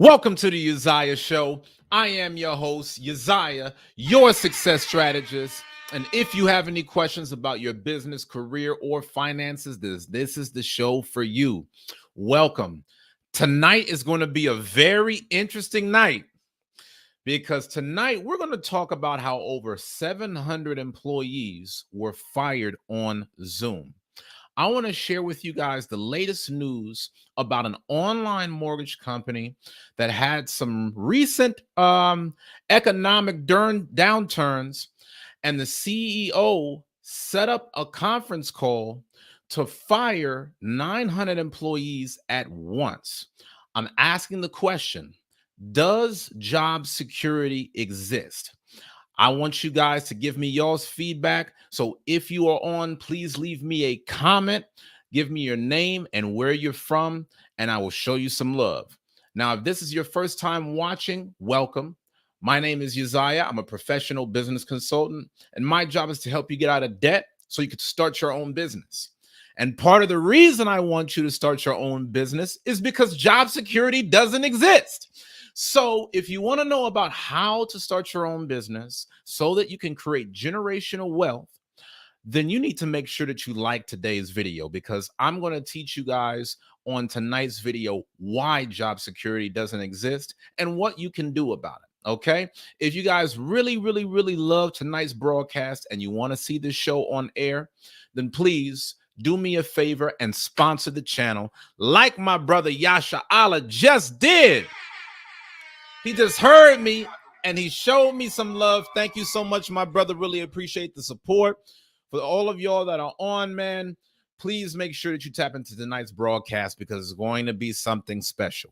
Welcome to the Uzziah Show. I am your host, Uzziah, your success strategist. And if you have any questions about your business, career, or finances, this is the show for you. Welcome. Tonight is going to be a very interesting night because tonight we're going to talk about how over 700 employees were fired on Zoom. I want to share with you guys the latest news about an online mortgage company that had some recent economic downturns, and the CEO set up a conference call to fire 900 employees at once. I'm asking the question, does job security exist? I want you guys to give me y'all's feedback. So if you are on, please leave me a comment, give me your name and where you're from, and I will show you some love. Now, if this is your first time watching, welcome. My name is Uzziah. I'm a professional business consultant, and my job is to help you get out of debt so you can start your own business. And part of the reason I want you to start your own business is because job security doesn't exist. So if you want to know about how to start your own business so that you can create generational wealth, then you need to make sure that you like today's video, because I'm going to teach you guys on tonight's video why job security doesn't exist and what you can do about it. Okay. If you guys really love tonight's broadcast and you want to see this show on air, then please do me a favor and sponsor the channel like my brother Yasha Allah just did. He just heard me and he showed me some love. Thank you so much, my brother. Really appreciate the support. For all of y'all that are on, man, please make sure that you tap into tonight's broadcast because it's going to be something special.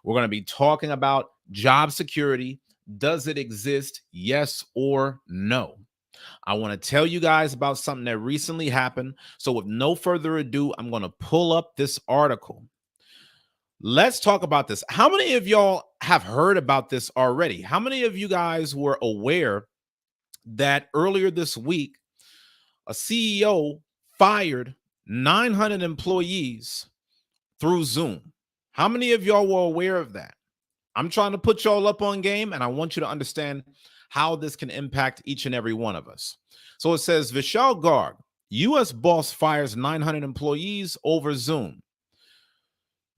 We're going to be talking about job security. Does it exist? Yes or no? I want to tell you guys about something that recently happened. So with no further ado, I'm going to pull up this article. Let's talk about this. How many of y'all have heard about this already? How many of you guys were aware that earlier this week, a CEO fired 900 employees through Zoom? How many of y'all were aware of that? I'm trying to put y'all up on game, and I want you to understand how this can impact each and every one of us. So it says, Vishal Garg, U.S. boss fires 900 employees over Zoom.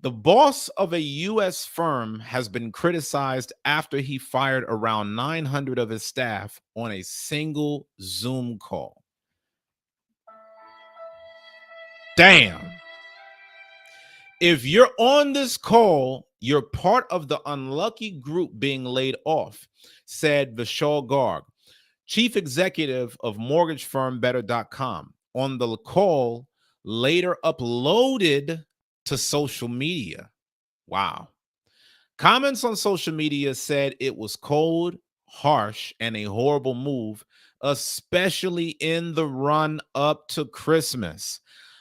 The boss of a U.S. firm has been criticized after he fired around 900 of his staff on a single Zoom call. Damn. If you're on this call, you're part of the unlucky group being laid off, said Vishal Garg, chief executive of mortgage firm Better.com, on the call later uploaded to social media. Wow. Comments on social media said it was cold, harsh, and a horrible move, especially in the run up to Christmas.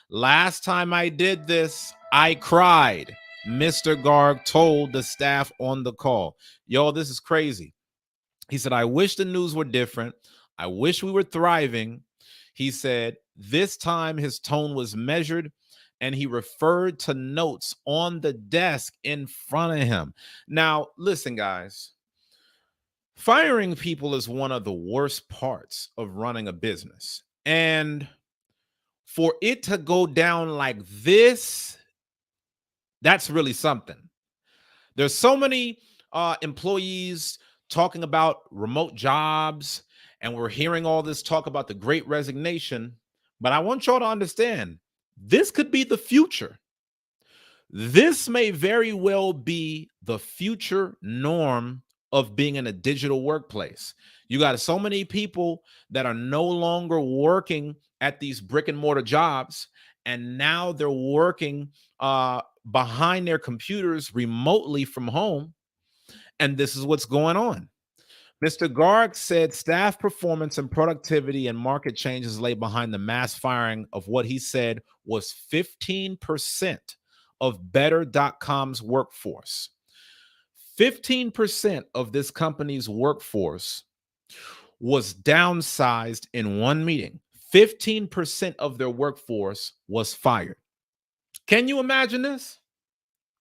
Last time I did this, I cried, Mr. Garg told the staff on the call. Yo, this is crazy. He said, I wish the news were different. I wish we were thriving. He said this time his tone was measured, and he referred to notes on the desk in front of him. Now, listen, guys, firing people is one of the worst parts of running a business. And for it to go down like this, that's really something. There's so many employees talking about remote jobs, and we're hearing all this talk about the great resignation. But I want y'all to understand this could be the future. This may very well be the future norm of being in a digital workplace. You got so many people that are no longer working at these brick and mortar jobs, and now they're working behind their computers remotely from home. And this is what's going on. Mr. Garg said staff performance and productivity and market changes lay behind the mass firing of what he said was 15% of Better.com's workforce. 15% of this company's workforce was downsized in one meeting. 15% of their workforce was fired. Can you imagine this?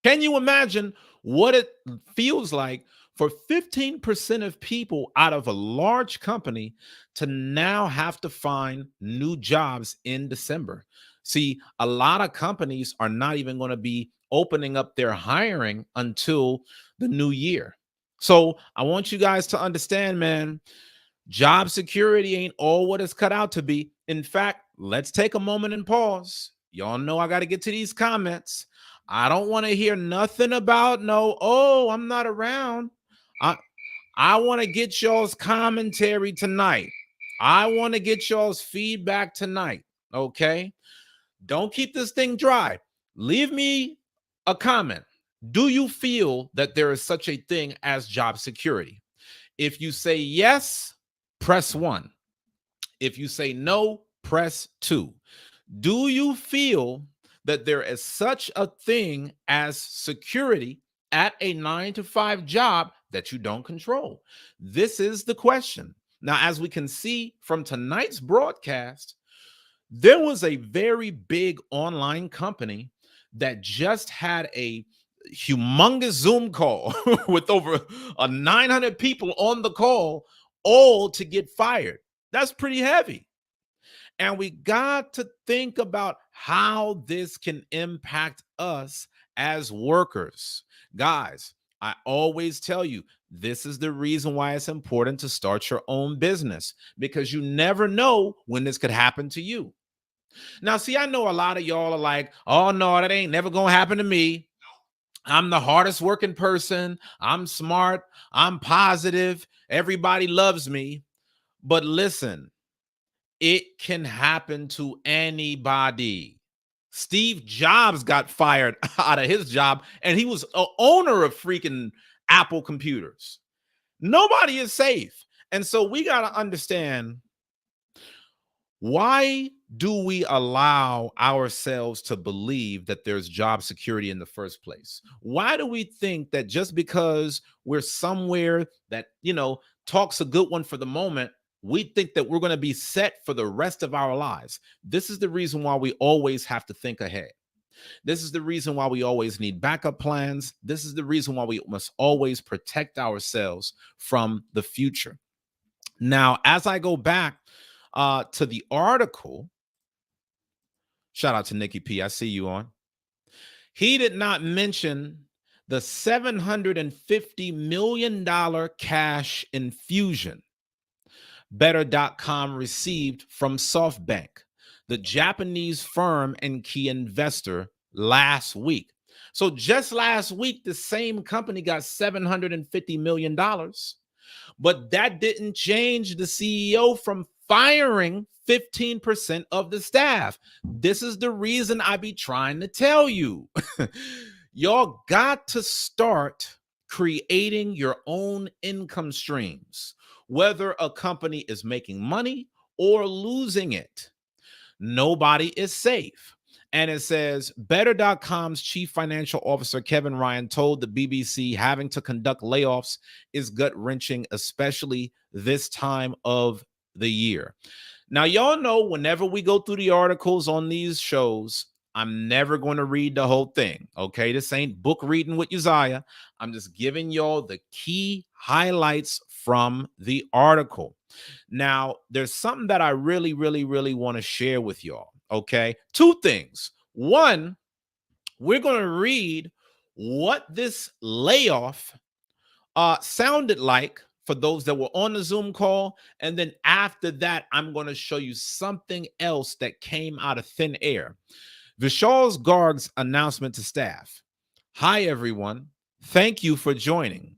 Can you imagine what it feels like for 15% of people out of a large company to now have to find new jobs in December? See, a lot of companies are not even going to be opening up their hiring until the new year. So I want you guys to understand, man, job security ain't all what it's cut out to be. In fact, let's take a moment and pause. Y'all know I got to get to these comments. I don't want to hear nothing about I'm not around. I want to get y'all's commentary tonight. I want to get y'all's feedback tonight. Okay. Don't keep this thing dry. Leave me a comment. Do you feel that there is such a thing as job security? If you say yes, press 1. If you say no, press 2. Do you feel that there is such a thing as security at a 9-to-5 job that you don't control? This is the question. Now, as we can see from tonight's broadcast, there was a very big online company that just had a humongous Zoom call with over 900 people on the call, all to get fired. That's pretty heavy. And we got to think about how this can impact us as workers. Guys, I always tell you, this is the reason why it's important to start your own business, because you never know when this could happen to you. Now, see, I know a lot of y'all are like, oh, no, that ain't never going to happen to me. I'm the hardest working person. I'm smart. I'm positive. Everybody loves me. But listen, it can happen to anybody. Steve Jobs got fired out of his job, and he was an owner of freaking Apple computers. Nobody is safe. And so we got to understand, why do we allow ourselves to believe that there's job security in the first place? Why do we think that just because we're somewhere that, talks a good one for the moment, we think that we're going to be set for the rest of our lives? This is the reason why we always have to think ahead. This is the reason why we always need backup plans. This is the reason why we must always protect ourselves from the future. Now, as I go back to the article, shout out to Nikki P. I see you on. He did not mention the $750 million cash infusion Better.com received from SoftBank, the Japanese firm and key investor, last week. So just last week, the same company got $750 million. But that didn't change the CEO from firing 15% of the staff. This is the reason I be trying to tell you. Y'all got to start creating your own income streams, whether a company is making money or losing it. Nobody is safe. And it says Better.com's chief financial officer, Kevin Ryan, told the BBC having to conduct layoffs is gut-wrenching, especially this time of the year. Now, y'all know whenever we go through the articles on these shows, I'm never going to read the whole thing. Okay, this ain't book reading with Uzziah. I'm just giving y'all the key highlights from the article. Now, there's something that I really, really, really want to share with y'all. Okay, 2 things. One, we're going to read what this layoff sounded like for those that were on the Zoom call. And then after that, I'm going to show you something else that came out of thin air. Vishal Garg's announcement to staff. Hi, everyone. Thank you for joining.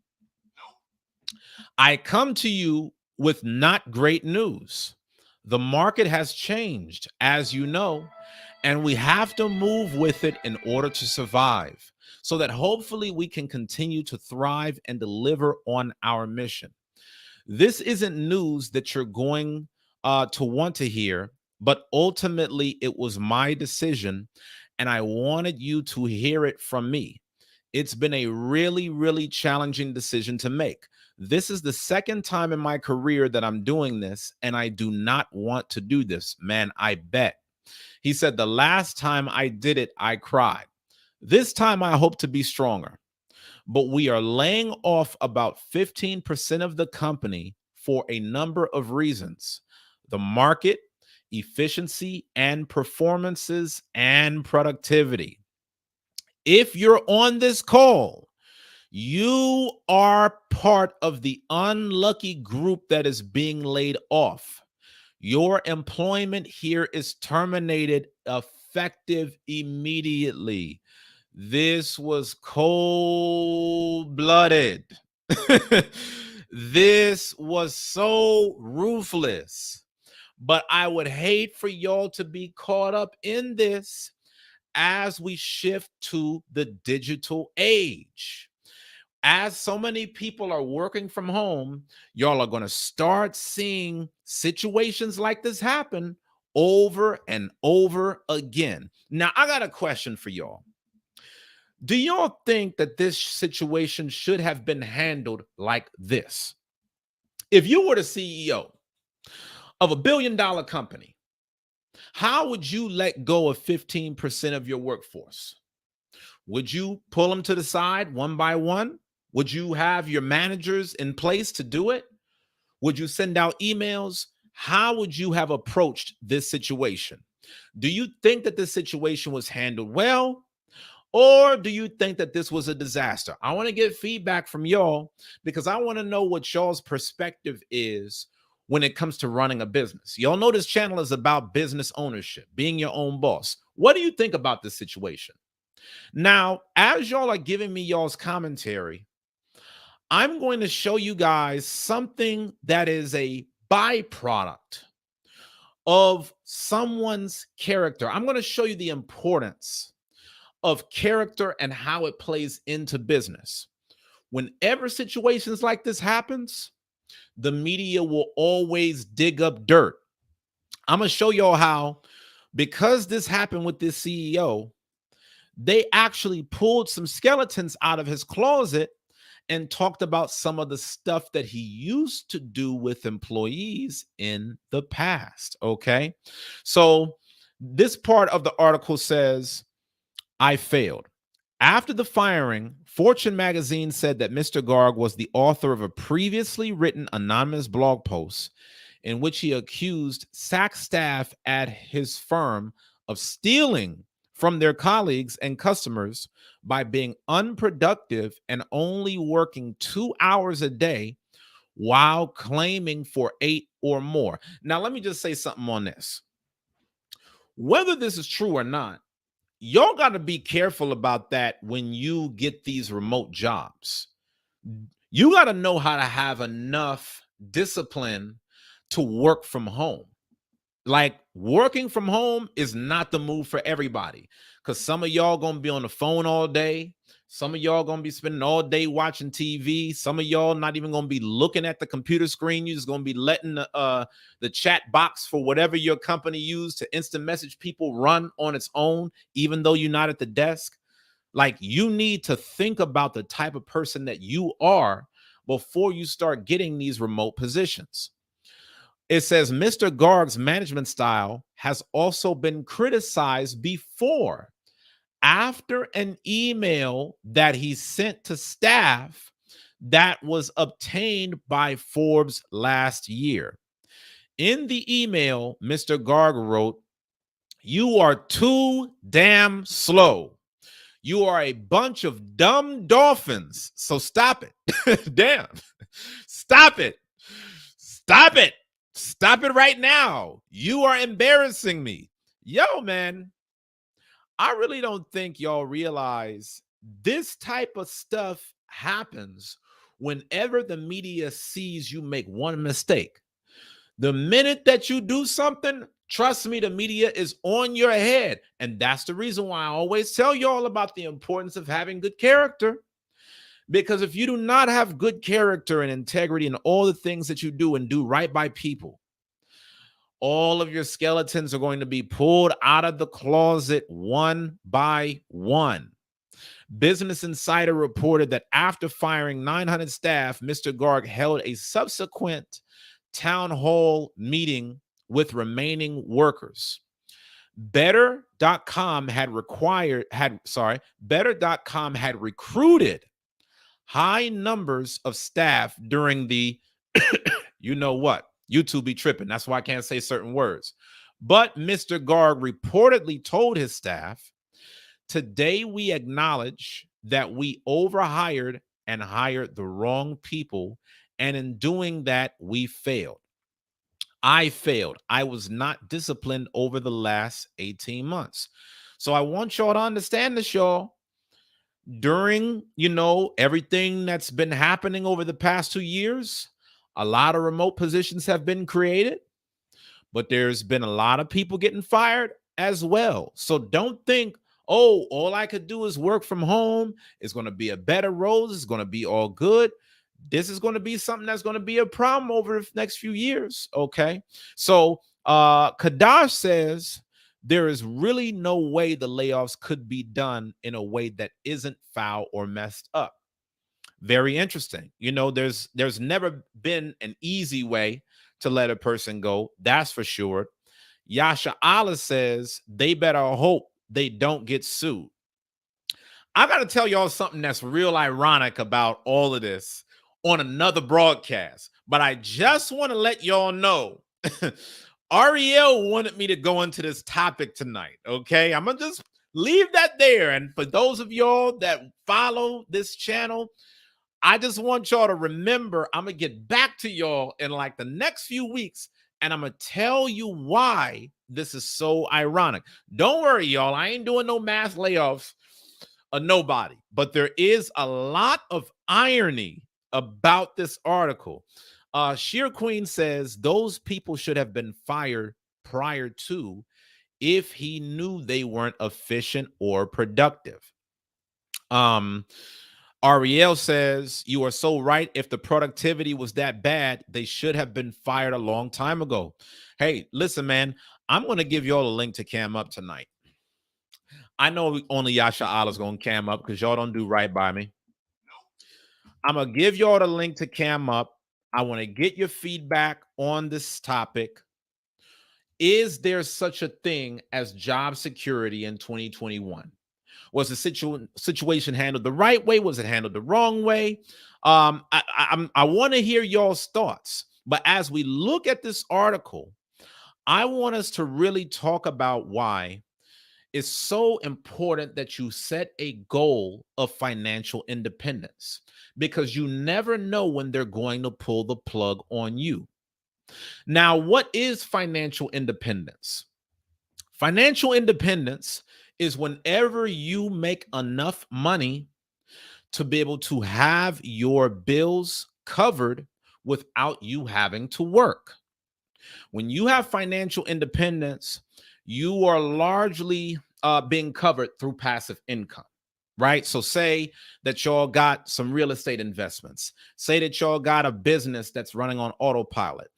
I come to you with not great news. The market has changed, as you know, and we have to move with it in order to survive so that hopefully we can continue to thrive and deliver on our mission. This isn't news that you're going to want to hear, but ultimately it was my decision, and I wanted you to hear it from me. It's been a really, really challenging decision to make. This is the second time in my career that I'm doing this, and I do not want to do this. Man, I bet. He said, the last time I did it, I cried. This time I hope to be stronger. But we are laying off about 15% of the company for a number of reasons: the market, efficiency, and performances and productivity. If you're on this call, you are part of the unlucky group that is being laid off. Your employment here is terminated effective immediately. This was cold-blooded. This was so ruthless. But I would hate for y'all to be caught up in this as we shift to the digital age. As so many people are working from home, y'all are going to start seeing situations like this happen over and over again. Now, I got a question for y'all. Do y'all think that this situation should have been handled like this? If you were the CEO of a billion-dollar company, how would you let go of 15% of your workforce? Would you pull them to the side one by one? Would you have your managers in place to do it? Would you send out emails? How would you have approached this situation? Do you think that this situation was handled well? Or do you think that this was a disaster? I want to get feedback from y'all because I want to know what y'all's perspective is when it comes to running a business. Y'all know this channel is about business ownership, being your own boss. What do you think about this situation? Now, as y'all are giving me y'all's commentary, I'm going to show you guys something that is a byproduct of someone's character. I'm going to show you the importance of character and how it plays into business. Whenever situations like this happens, the media will always dig up dirt. I'm going to show y'all how, because this happened with this CEO, they actually pulled some skeletons out of his closet and talked about some of the stuff that he used to do with employees in the past. Okay. So this part of the article says, I failed. After the firing, Fortune magazine said that Mr. Garg was the author of a previously written anonymous blog post in which he accused SAC staff at his firm of stealing from their colleagues and customers by being unproductive and only working 2 hours a day while claiming for 8 or more. Now, let me just say something on this. Whether this is true or not, y'all got to be careful about that when you get these remote jobs. You got to know how to have enough discipline to work from home. Like, working from home is not the move for everybody, because some of y'all going to be on the phone all day. Some of y'all going to be spending all day watching TV. Some of y'all not even going to be looking at the computer screen. You're just going to be letting the chat box for whatever your company used to instant message people run on its own, even though you're not at the desk. Like, you need to think about the type of person that you are before you start getting these remote positions. It says Mr. Garg's management style has also been criticized before. After an email that he sent to staff that was obtained by Forbes last year. In the email, Mr. Garg wrote, "You are too damn slow. You are a bunch of dumb dolphins. So stop it. Damn. Stop it. Stop it. Stop it right now. You are embarrassing me. Yo, man, I really don't think y'all realize this type of stuff happens whenever the media sees you make one mistake. The minute that you do something, trust me, the media is on your head. And that's the reason why I always tell y'all about the importance of having good character. Because if you do not have good character and integrity in all the things that you do and do right by people, all of your skeletons are going to be pulled out of the closet one by one. Business Insider reported that after firing 900 staff, Mr. Garg held a subsequent town hall meeting with remaining workers. Better.com had recruited high numbers of staff during the you know what? YouTube be tripping. That's why I can't say certain words. But Mr. Garg reportedly told his staff, today we acknowledge that we overhired and hired the wrong people. And in doing that, we failed. I failed. I was not disciplined over the last 18 months. So I want y'all to understand this, y'all. During, everything that's been happening over the past 2 years, a lot of remote positions have been created, but there's been a lot of people getting fired as well. So don't think, oh, all I could do is work from home. It's going to be a better rose. It's going to be all good. This is going to be something that's going to be a problem over the next few years. Okay. So Kadash says there is really no way the layoffs could be done in a way that isn't foul or messed up. Very interesting. There's never been an easy way to let a person go. That's for sure. Yasha Allah says they better hope they don't get sued. I got to tell y'all something that's real ironic about all of this on another broadcast, but I just want to let y'all know Ariel wanted me to go into this topic tonight. Okay, I'm gonna just leave that there. And for those of y'all that follow this channel, I just want y'all to remember, I'm going to get back to y'all in like the next few weeks, and I'm going to tell you why this is so ironic. Don't worry, y'all. I ain't doing no mass layoffs of nobody, but there is a lot of irony about this article. Sheer Queen says those people should have been fired prior to if he knew they weren't efficient or productive. Ariel says, you are so right. If the productivity was that bad, they should have been fired a long time ago. Hey, listen, man, I'm going to give y'all a link to Cam Up tonight. I know only Yasha Allah's going to Cam Up because y'all don't do right by me. I'm going to give y'all the link to Cam Up. I want to get your feedback on this topic. Is there such a thing as job security in 2021? Was the situation handled the right way? Was it handled the wrong way? I want to hear y'all's thoughts. But as we look at this article, I want us to really talk about why it's so important that you set a goal of financial independence, because you never know when they're going to pull the plug on you. Now, what is financial independence? Financial independence is whenever you make enough money to be able to have your bills covered without you having to work. When you have financial independence, you are largely being covered through passive income, right? So say that y'all got some real estate investments. Say that y'all got a business that's running on autopilot.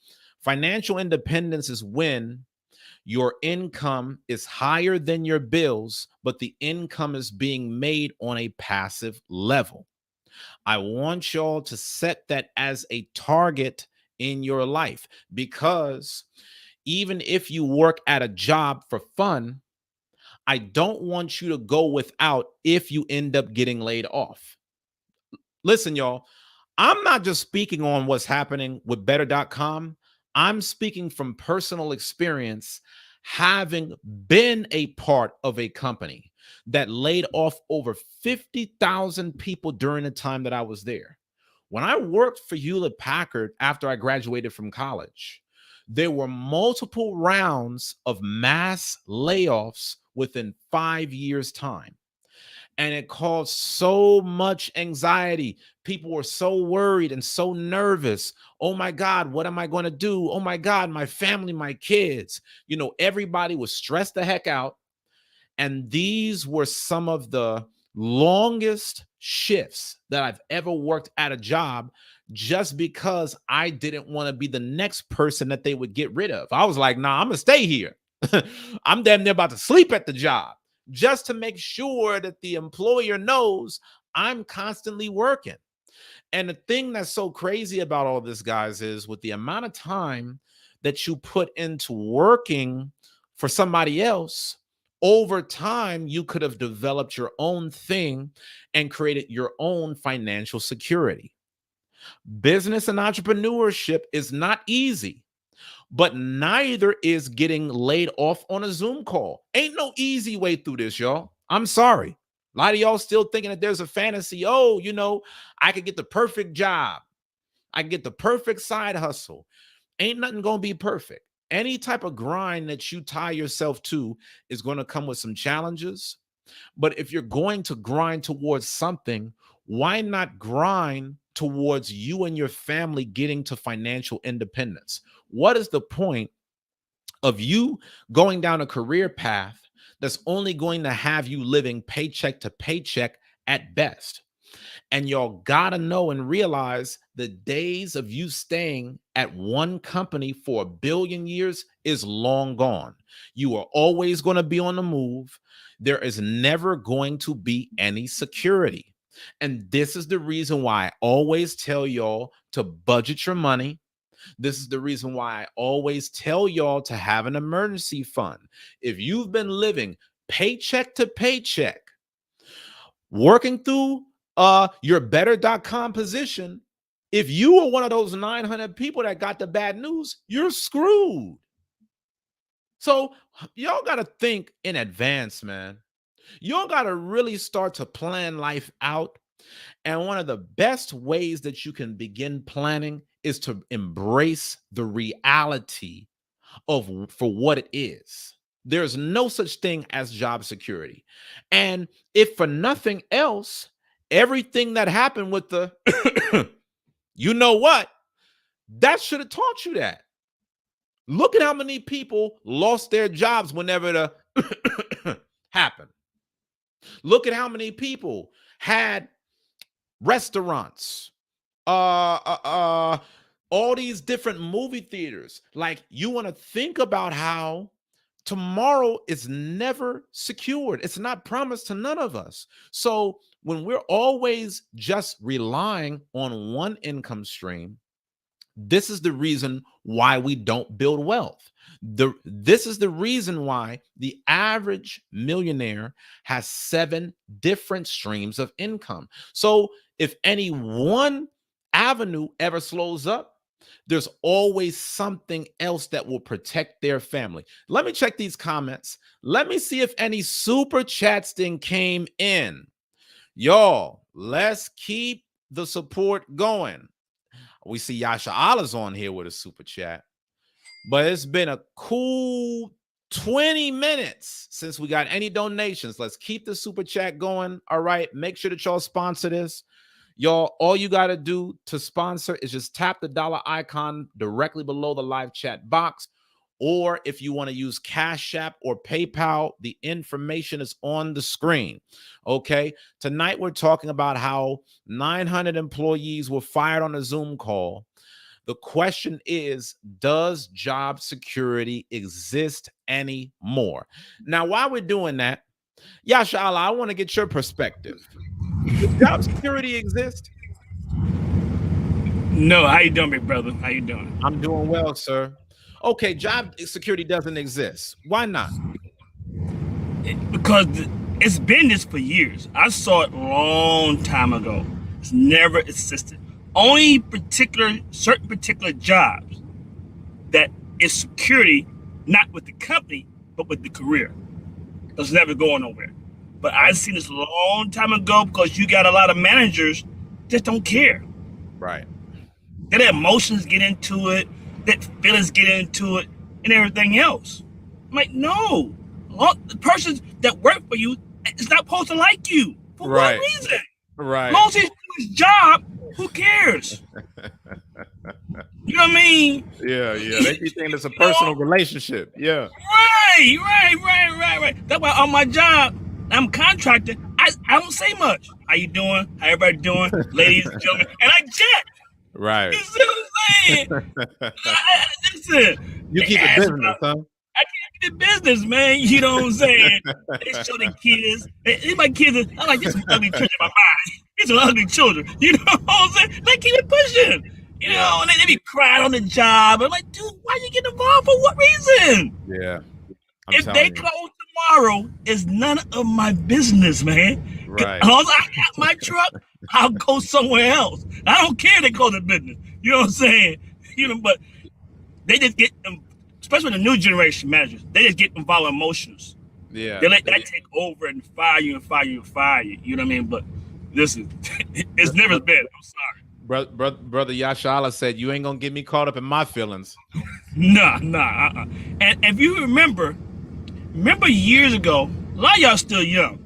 Financial independence is when your income is higher than your bills, but the income is being made on a passive level. I want y'all to set that as a target in your life, because even if you work at a job for fun, I don't want you to go without if you end up getting laid off. Listen, y'all, I'm not just speaking on what's happening with better.com. I'm speaking from personal experience, having been a part of a company. that laid off over 50,000 people during the time that I was there. When I worked for Hewlett Packard after I graduated from college, there were multiple rounds of mass layoffs within 5 years' time. And it caused so much anxiety. People were so worried and so nervous. Oh my God, what am I going to do? Oh my God, my family, my kids. Everybody was stressed the heck out. And these were some of the longest shifts that I've ever worked at a job, just because I didn't want to be the next person that they would get rid of. I was like, nah, I'm going to stay here. I'm damn near about to sleep at the job, just to make sure that the employer knows I'm constantly working. And the thing that's so crazy about all this, guys, is with the amount of time that you put into working for somebody else, over time, you could have developed your own thing and created your own financial security. Business and entrepreneurship is not easy, but neither is getting laid off on a Zoom call. Ain't no easy way through this, y'all. I'm sorry. A lot of y'all still thinking that there's a fantasy. Oh, I could get the perfect job. I can get the perfect side hustle. Ain't nothing going to be perfect. Any type of grind that you tie yourself to is going to come with some challenges. But if you're going to grind towards something, why not grind towards you and your family getting to financial independence? What is the point of you going down a career path that's only going to have you living paycheck to paycheck at best? And y'all gotta know and realize the days of you staying at one company for 1 billion years is long gone. You are always going to be on the move. There is never going to be any security. And this is the reason why I always tell y'all to budget your money. This is the reason why I always tell y'all to have an emergency fund. If you've been living paycheck to paycheck, working through your better.com position, if you were one of those 900 people that got the bad news, you're screwed. So y'all got to think in advance, man. Y'all got to really start to plan life out. And one of the best ways that you can begin planning is to embrace the reality for what it is. There's no such thing as job security. And if for nothing else, everything that happened with the, you know what, that should have taught you that. Look at how many people lost their jobs whenever the happened. Look at how many people had restaurants, all these different movie theaters. Like, you want to think about how tomorrow is never secured. It's not promised to none of us. So when we're always just relying on one income stream, this is the reason why we don't build wealth. This is the reason why the average millionaire has 7 different streams of income. So if any one avenue ever slows up, there's always something else that will protect their family. Let me check these comments. Let me see if any super chats then came in. Y'all, let's keep the support going. We see Yasha Allah's on here with a super chat. But it's been a cool 20 minutes since we got any donations. Let's keep the super chat going. All right. Make sure that y'all sponsor this. Y'all, all you got to do to sponsor is just tap the dollar icon directly below the live chat box. Or if you want to use Cash App or PayPal, the information is on the screen. Okay. Tonight, we're talking about how 900 employees were fired on a Zoom call. The question is, does job security exist anymore? Now, while we're doing that, Yasha Allah, I want to get your perspective. Does job security exist? No. How you doing, big brother? How you doing? I'm doing well, sir. Okay, job security doesn't exist. Why not? Because it's been this for years. I saw it a long time ago. It's never existed. Only certain particular jobs that is security, not with the company, but with the career. It's never going nowhere. But I seen this a long time ago because you got a lot of managers that don't care. Right. Their emotions get into it, that feelings get into it, and everything else. I'm like, no. The person that worked for you is not supposed to like you. For what Right. reason? Right. As long as he's doing his job, who cares? You know what I mean? Yeah. They be thinking it's a personal relationship. Yeah. Right. That's why on my job, I'm contracted. I don't say much. How you doing? How everybody doing? Ladies and gentlemen. And I jet. Right. You see what I'm saying? Listen. You keep it business, huh? I keep it business, man. You know what I'm saying? They show the kids. My kids, I'm like, this is ugly children in my mind. These are ugly children. You know what I'm saying? They keep it pushing. You know, and they be crying on the job. I'm like, dude, why you get involved? For what reason? Yeah. If they close tomorrow, it's none of my business, man. Right. As long as I have my truck, I'll go somewhere else. I don't care if they close the business. You know what I'm saying? You know, but they just get, especially the new generation managers, they just get involved in emotions. Yeah. They let that take over and fire you. You know what I mean? But listen, it's never been. I'm sorry. Brother Yashala said, you ain't gonna get me caught up in my feelings. Nah. And if you remember years ago, a lot of y'all still young.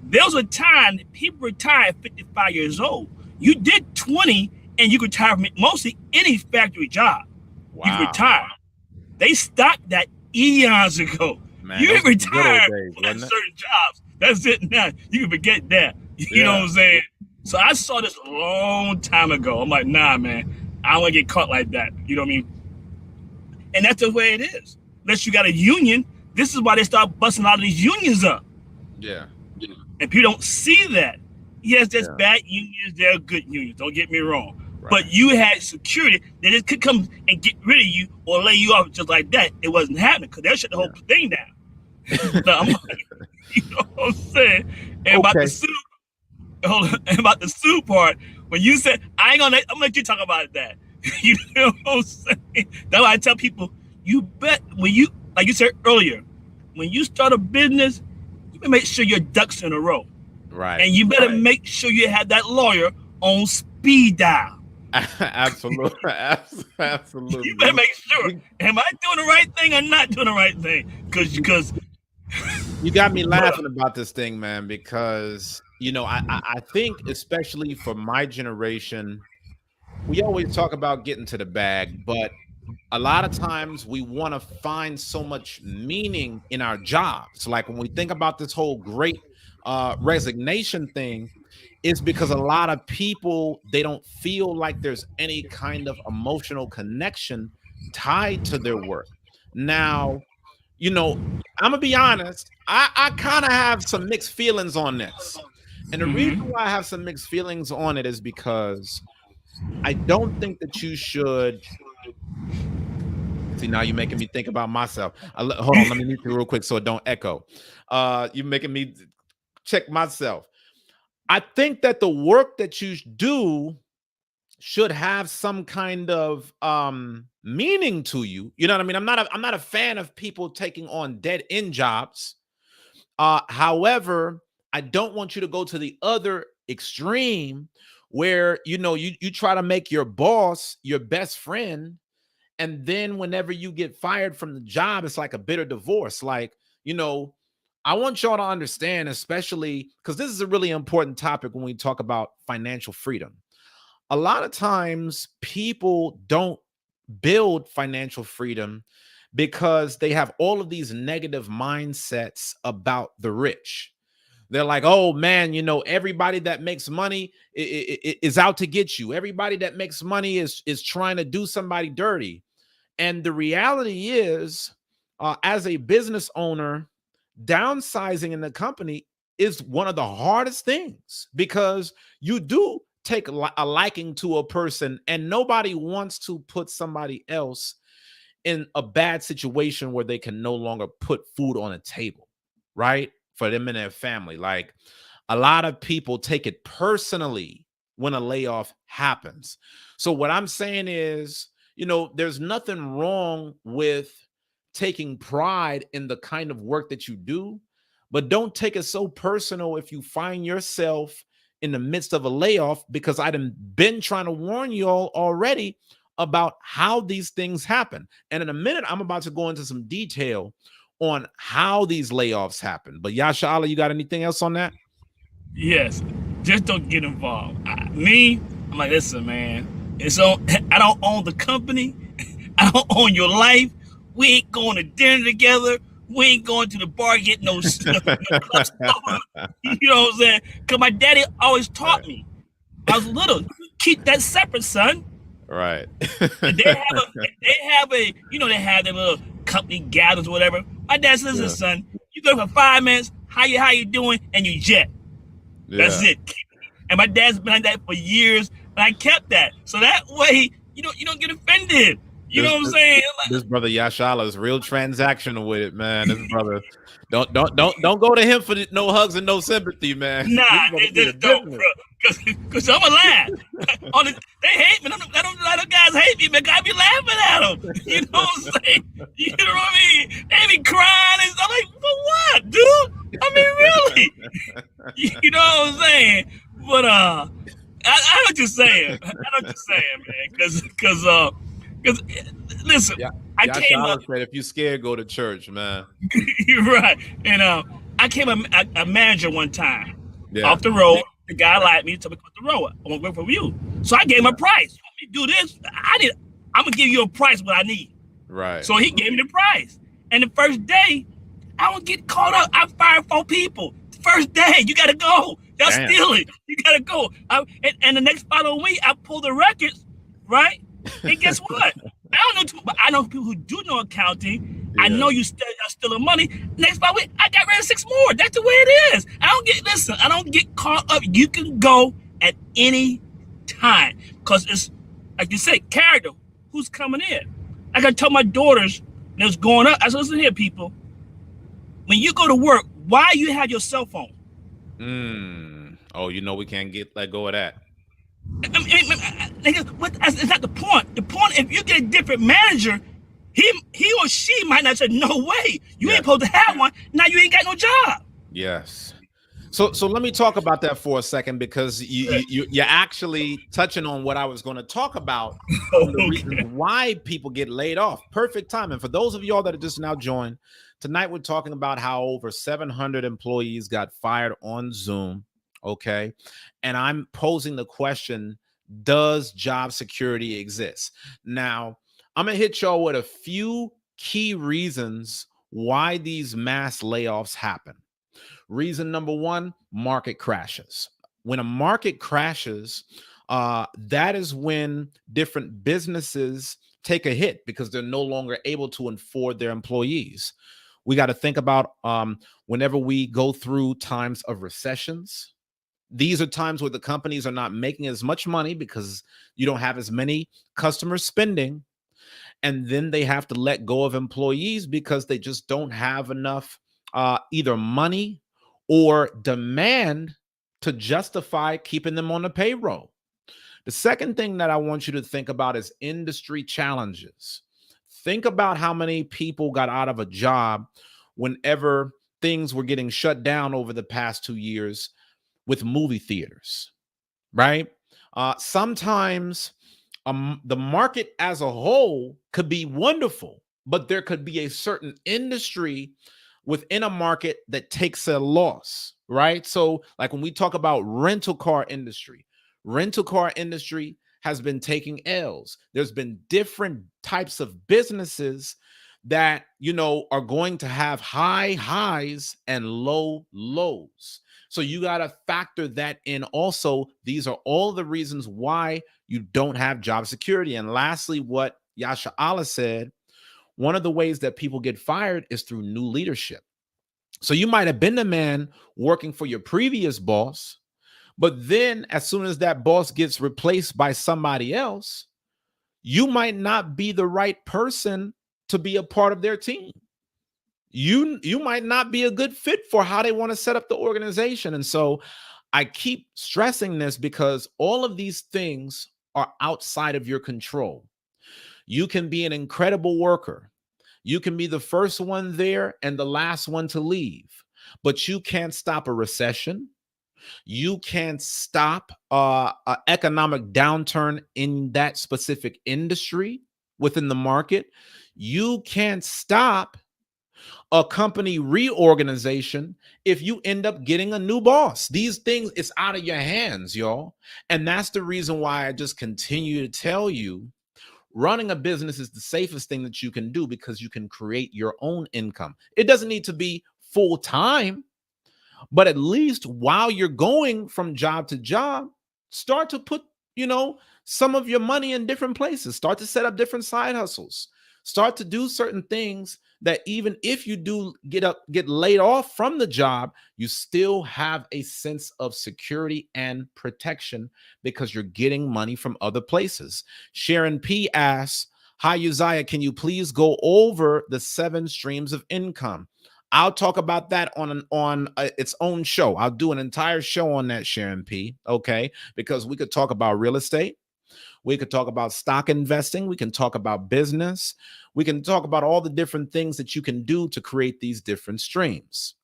There was a time that people retired at 55 years old. You did 20 and you could retire from mostly any factory job. Wow. You could retire. They stopped that eons ago. Man, you retired from certain jobs. That's it now. You can forget that. You know what I'm saying? So I saw this a long time ago. I'm like, nah, man, I don't want to get caught like that. You know what I mean? And that's the way it is. Unless you got a union, this is why they start busting a lot of these unions up. Yeah. And people don't see that. Yes, there's bad unions, there are good unions. Don't get me wrong. Right. But you had security that it could come and get rid of you or lay you off just like that. It wasn't happening because they'll shut the whole thing down. So I'm like, you know what I'm saying? And about the suit. About the suit part, when you said, I'm gonna let you talk about that. You know what I'm saying? That's why I tell people, you bet when you, like you said earlier, when you start a business, you better make sure your ducks in a row. Right. And you better make sure you have that lawyer on speed dial. Absolutely. Absolutely. You better make sure. Am I doing the right thing or not doing the right thing? Because you got me laughing about this thing, man, because you know, I think especially for my generation, we always talk about getting to the bag, but a lot of times we want to find so much meaning in our jobs. Like when we think about this whole great resignation thing, it's because a lot of people, they don't feel like there's any kind of emotional connection tied to their work. Now, you know, I'm gonna be honest, I kind of have some mixed feelings on this. And the reason why I have some mixed feelings on it is because I don't think that you should. See, now you're making me think about myself. Hold on, let me mute you real quick so it don't echo. You're making me check myself. I think that the work that you do should have some kind of meaning to you. You know what I mean? I'm not a fan of people taking on dead end jobs. However, I don't want you to go to the other extreme where, you know, you try to make your boss your best friend. And then whenever you get fired from the job, it's like a bitter divorce. Like, you know, I want y'all to understand, especially because this is a really important topic when we talk about financial freedom. A lot of times people don't build financial freedom because they have all of these negative mindsets about the rich. They're like, oh man, you know, everybody that makes money is out to get you. Everybody that makes money is trying to do somebody dirty. And the reality is, as a business owner, downsizing in the company is one of the hardest things because you do take a liking to a person and nobody wants to put somebody else in a bad situation where they can no longer put food on a table, right? For them and their family. Like a lot of people take it personally when a layoff happens. So what I'm saying is, you know, there's nothing wrong with taking pride in the kind of work that you do, But don't take it so personal if you find yourself in the midst of a layoff, because I've been trying to warn you all already about how these things happen. And in a minute, I'm about to go into some detail on how these layoffs happen. But Yasha Allah, you got anything else on that? Yes, just don't get involved. I'm like, listen, man. It's on. I don't own the company. I don't own your life. We ain't going to dinner together. We ain't going to the bar get no stuff. You know what I'm saying? Because my daddy always taught me. I was little. Keep that separate, son. Right. And they have a, they have their little company gatherings or whatever. My dad says, listen, son, you go for 5 minutes. How you doing? And you jet. That's it. And my dad's been like that for years, and I kept that. So that way, you don't get offended. You know what I'm saying? This brother Yashala is real transactional with it, man. This brother, don't go to him for no hugs and no sympathy, man. Nah, they just don't, bro. Cause I'm a laugh. They hate me. I don't let the guys hate me, man. I be laughing at them. You know what I'm saying? You know what I mean? They be crying and stuff. Like, for what, dude? I mean, really? You know what I'm saying? But I don't just saying. Man. Cause listen, I came up. Said, if you scared, go to church, man. You're right. And I came a manager one time off the road. The guy liked me, told me to put the road. I want to work for you. So I gave him a price. You want me to do this? I'm gonna give you a price what I need. Right. So he gave me the price. And the first day, I don't get caught up. I fired 4 people. The first day, you gotta go. Y'all stealing. You gotta go. And the next following week, I pulled the records, right? And guess what? I don't know, but I know people who do know accounting. I know y'all stealing money. Next 5 weeks, I got rid of 6 more. That's the way it is. I don't get caught up. You can go at any time. Because it's, like you said, character. Who's coming in? I gotta tell my daughters that's going up. I said, listen here, people. When you go to work, why you have your cell phone? Oh, we can't let go of that. It's not the point. The point, if you get a different manager, he or she might not say, no way. You ain't supposed to have one. Now you ain't got no job. Yes. So let me talk about that for a second, because you're actually touching on what I was going to talk about. The reason why people get laid off. Perfect time. And for those of y'all that are just now joined, tonight we're talking about how over 700 employees got fired on Zoom. Okay. And I'm posing the question, does job security exist? Now, I'm going to hit y'all with a few key reasons why these mass layoffs happen. Reason number 1, market crashes. When a market crashes, that is when different businesses take a hit because they're no longer able to afford their employees. We got to think about whenever we go through times of recessions. These are times where the companies are not making as much money because you don't have as many customers spending. And then they have to let go of employees because they just don't have enough either money or demand to justify keeping them on the payroll. The second thing that I want you to think about is industry challenges. Think about how many people got out of a job whenever things were getting shut down over the past 2 years with movie theaters, right? Sometimes the market as a whole could be wonderful, but there could be a certain industry within a market that takes a loss, right? So like when we talk about rental car industry has been taking L's. There's been different types of businesses that, are going to have high highs and low lows. So you got to factor that in also. These are all the reasons why you don't have job security. And lastly, what Yasha Allah said, one of the ways that people get fired is through new leadership. So you might have been the man working for your previous boss, but then as soon as that boss gets replaced by somebody else, you might not be the right person to be a part of their team. You might not be a good fit for how they want to set up the organization. And so I keep stressing this because all of these things are outside of your control. You can be an incredible worker. You can be the first one there and the last one to leave. but you can't stop a recession. You can't stop an economic downturn in that specific industry within the market. You can't stop a company reorganization if you end up getting a new boss. These things, it's out of your hands, y'all. And that's the reason why I just continue to tell you, running a business is the safest thing that you can do, because you can create your own income. It doesn't need to be full time, but at least while you're going from job to job, start to put, some of your money in different places. Start to set up different side hustles. Start to do certain things that even if you do get laid off from the job, you still have a sense of security and protection because you're getting money from other places. Sharon P asks, "Hi, Uzziah, can you please go over the 7 streams of income?" I'll talk about that on its own show. I'll do an entire show on that, Sharon P. Okay, because we could talk about real estate. We could talk about stock investing. We can talk about business. We can talk about all the different things that you can do to create these different streams.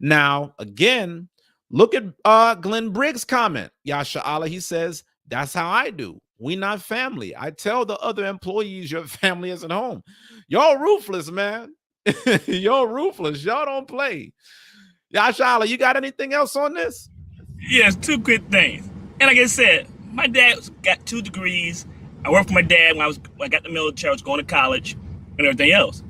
Now, again, look at Glenn Briggs' comment. Yasha Allah, he says, "That's how I do. We not family. I tell the other employees your family is at home." Y'all ruthless, man. Y'all ruthless. Y'all don't play. Yasha Allah, you got anything else on this? Yes, 2 quick things. And like I said, my dad got 2 degrees. I worked for my dad when I got the military. I was going to college and everything else.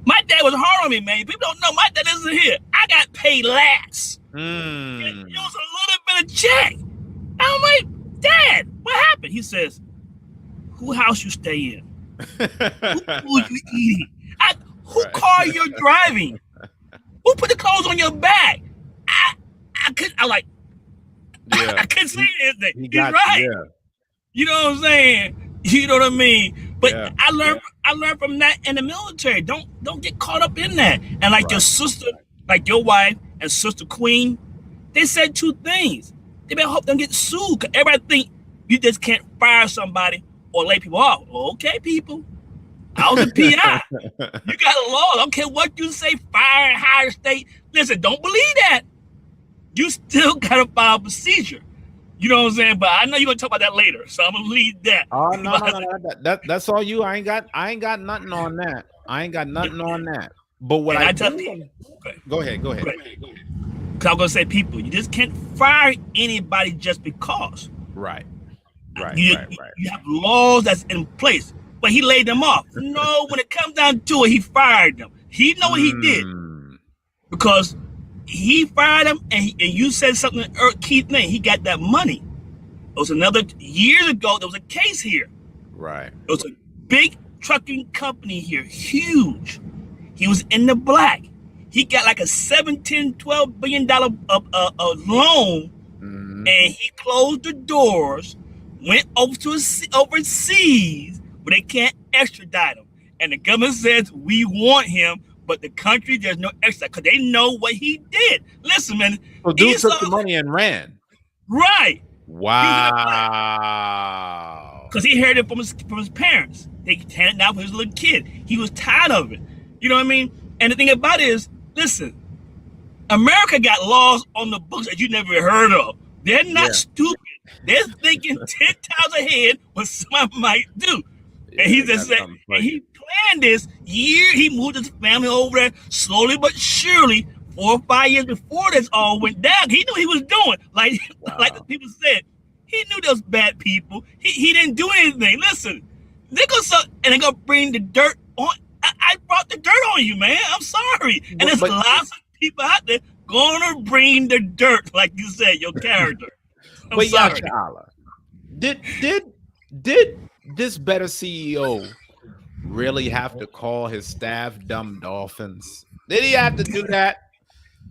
My dad was hard on me, man. People don't know my dad isn't here. I got paid last. It was a little bit of check. I'm like, "Dad, what happened?" He says, "Who house you stay in? Who food you eating? Who car you're driving? Who put the clothes on your back?" I couldn't say anything. He's right. Yeah. You know what I'm saying? You know what I mean? But yeah, I learned from that in the military. Don't get caught up in that. And like your sister, like your wife and Sister Queen, they said 2 things. They better hope they don't get sued. Cause everybody think you just can't fire somebody or lay people off. Okay, people. I was a PI. You got a law. I don't care what you say, fire, hire state. Listen, don't believe that. You still got to follow procedure. You know what I'm saying? But I know you're going to talk about that later, so I'm going to leave that. Oh, no. That's all you. I ain't got nothing on that. I ain't got nothing on that. But what I tell you, go ahead. Because I'm going to say, people, you just can't fire anybody just because. Right. You have laws that's in place. But he laid them off. No, when it comes down to it, he fired them. He know what he did. Because he fired him, and you said something, key thing. He got that money. It was years ago, there was a case here. Right. It was a big trucking company here, huge. He was in the black. He got like a $12 billion loan, and he closed the doors, went over to overseas, but they can't extradite him. And the government says, "We want him," but the country, there's no extra because they know what he did. Listen, man. So dude took the money and ran. Right. Wow. Because he heard it from his parents. They handed it down for his little kid. He was tired of it. You know what I mean? And the thing about it is, listen, America got laws on the books that you never heard of. They're not stupid. They're thinking 10 times ahead what somebody might do. And he just said, and he planned this year. He moved his family over there slowly but surely. 4 or 5 years before this all went down, he knew what he was doing. Like the people said, he knew those bad people. He didn't do anything. Listen, they're gonna bring the dirt on. I brought the dirt on you, man. I'm sorry. And there's lots of people out there gonna bring the dirt, like you said, your character. But Yasha Allah, did this better CEO really have to call his staff dumb dolphins? Did he have to do that?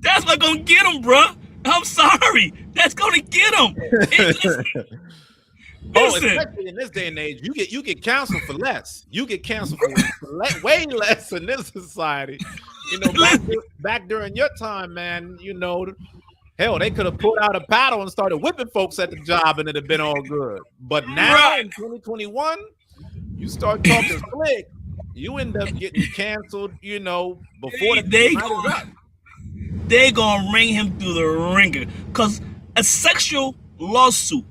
That's what's gonna get him, bro. I'm sorry. That's gonna get him. Especially in this day and age, you get canceled for less. You get canceled for way less in this society. You know, back during your time, man. You know, hell, they could have pulled out a paddle and started whipping folks at the job, and it'd have been all good. But now in 2021, you start talking slick, you end up getting canceled. You know, before the night is up. they're going to ring him through the ringer. Because a sexual lawsuit,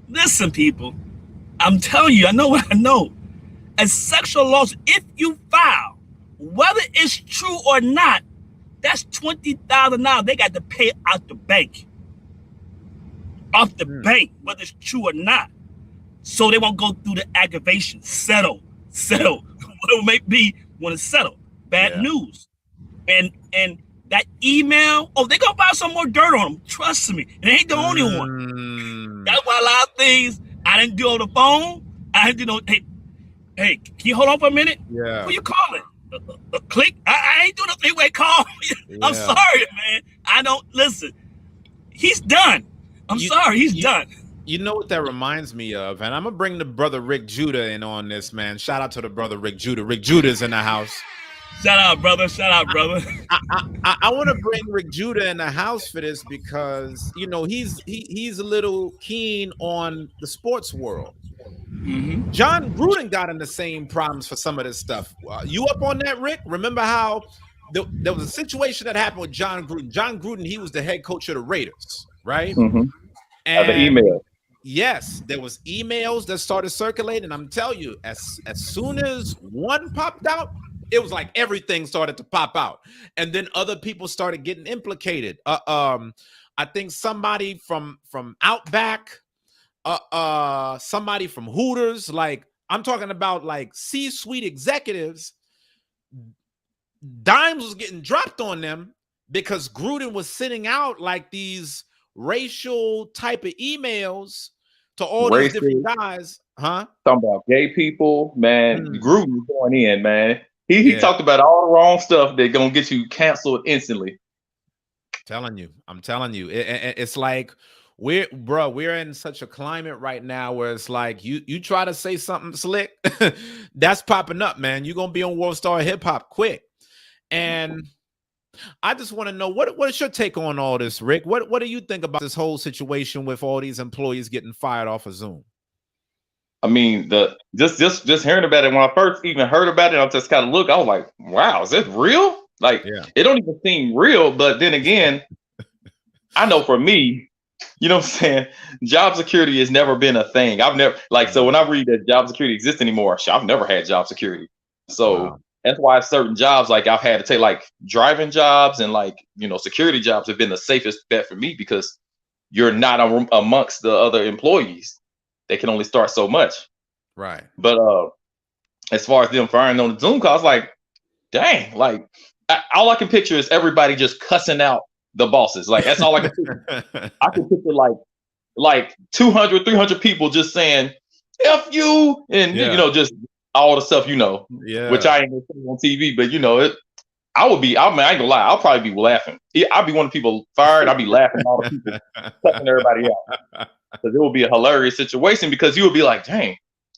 listen, people, I'm telling you, I know what I know. A sexual lawsuit, if you file, whether it's true or not, that's $20,000 they got to pay out the bank. Off the bank, whether it's true or not. So they won't go through the aggravation. Settle. Whatever it may be, want to settle. Bad news. And that email, they're going to file some more dirt on them. Trust me. It ain't the only one. That's why a lot of things I didn't do on the phone. I didn't do, hey, can you hold on for a minute? Yeah. Who you calling? A click? I ain't doing a three-way call. I'm sorry, man. I don't, listen. He's done. I'm sorry, he's done. You know what that reminds me of? And I'm going to bring the brother Rick Judah in on this, man. Shout out to the brother Rick Judah. Rick Judah's in the house. Shout out, brother. I want to bring Rick Judah in the house for this because, you know, he's a little keen on the sports world. Mm-hmm. John Gruden got in the same problems for some of this stuff. You up on that, Rick? Remember how there was a situation that happened with John Gruden. John Gruden, he was the head coach of the Raiders, right? Mm-hmm. And the email. Yes, there was emails that started circulating. I'm telling you, as soon as one popped out, it was like everything started to pop out, and then other people started getting implicated. I think somebody from Outback, somebody from Hooters, like I'm talking about like C-suite executives, dimes was getting dropped on them because Gruden was sending out like these racial type of emails to all these different guys. Huh? Talking about gay people, man. Gruden was going in, man. He talked about all the wrong stuff that gonna get you canceled instantly. I'm telling you, it's like we're in such a climate right now where it's like you try to say something slick, that's popping up, man. You're gonna be on World Star Hip Hop quick. And I just want to know what is your take on all this, Rick? What do you think about this whole situation with all these employees getting fired off of Zoom? I mean, just hearing about it, when I first even heard about it, I just kind of look. I was like, "Wow, is this real?" Like, it don't even seem real. But then again, I know for me, you know what I'm saying, job security has never been a thing. I've never so when I read that job security exists anymore, I've never had job security. So that's why certain jobs like I've had to take like driving jobs and like, you know, security jobs have been the safest bet for me because you're not amongst the other employees. They can only start so much. Right. But as far as them firing on the Zoom call, it's like, dang, like all I can picture is everybody just cussing out the bosses. Like that's all I can picture. I can picture like 200, 300 people just saying, F you, and you know, just all the stuff, you know, which I ain't gonna say on TV, but you know, I ain't gonna lie, I'll probably be laughing. I'll be one of the people fired, I'll be laughing at all the people cussing everybody out. Because it will be a hilarious situation because you would be like, dang,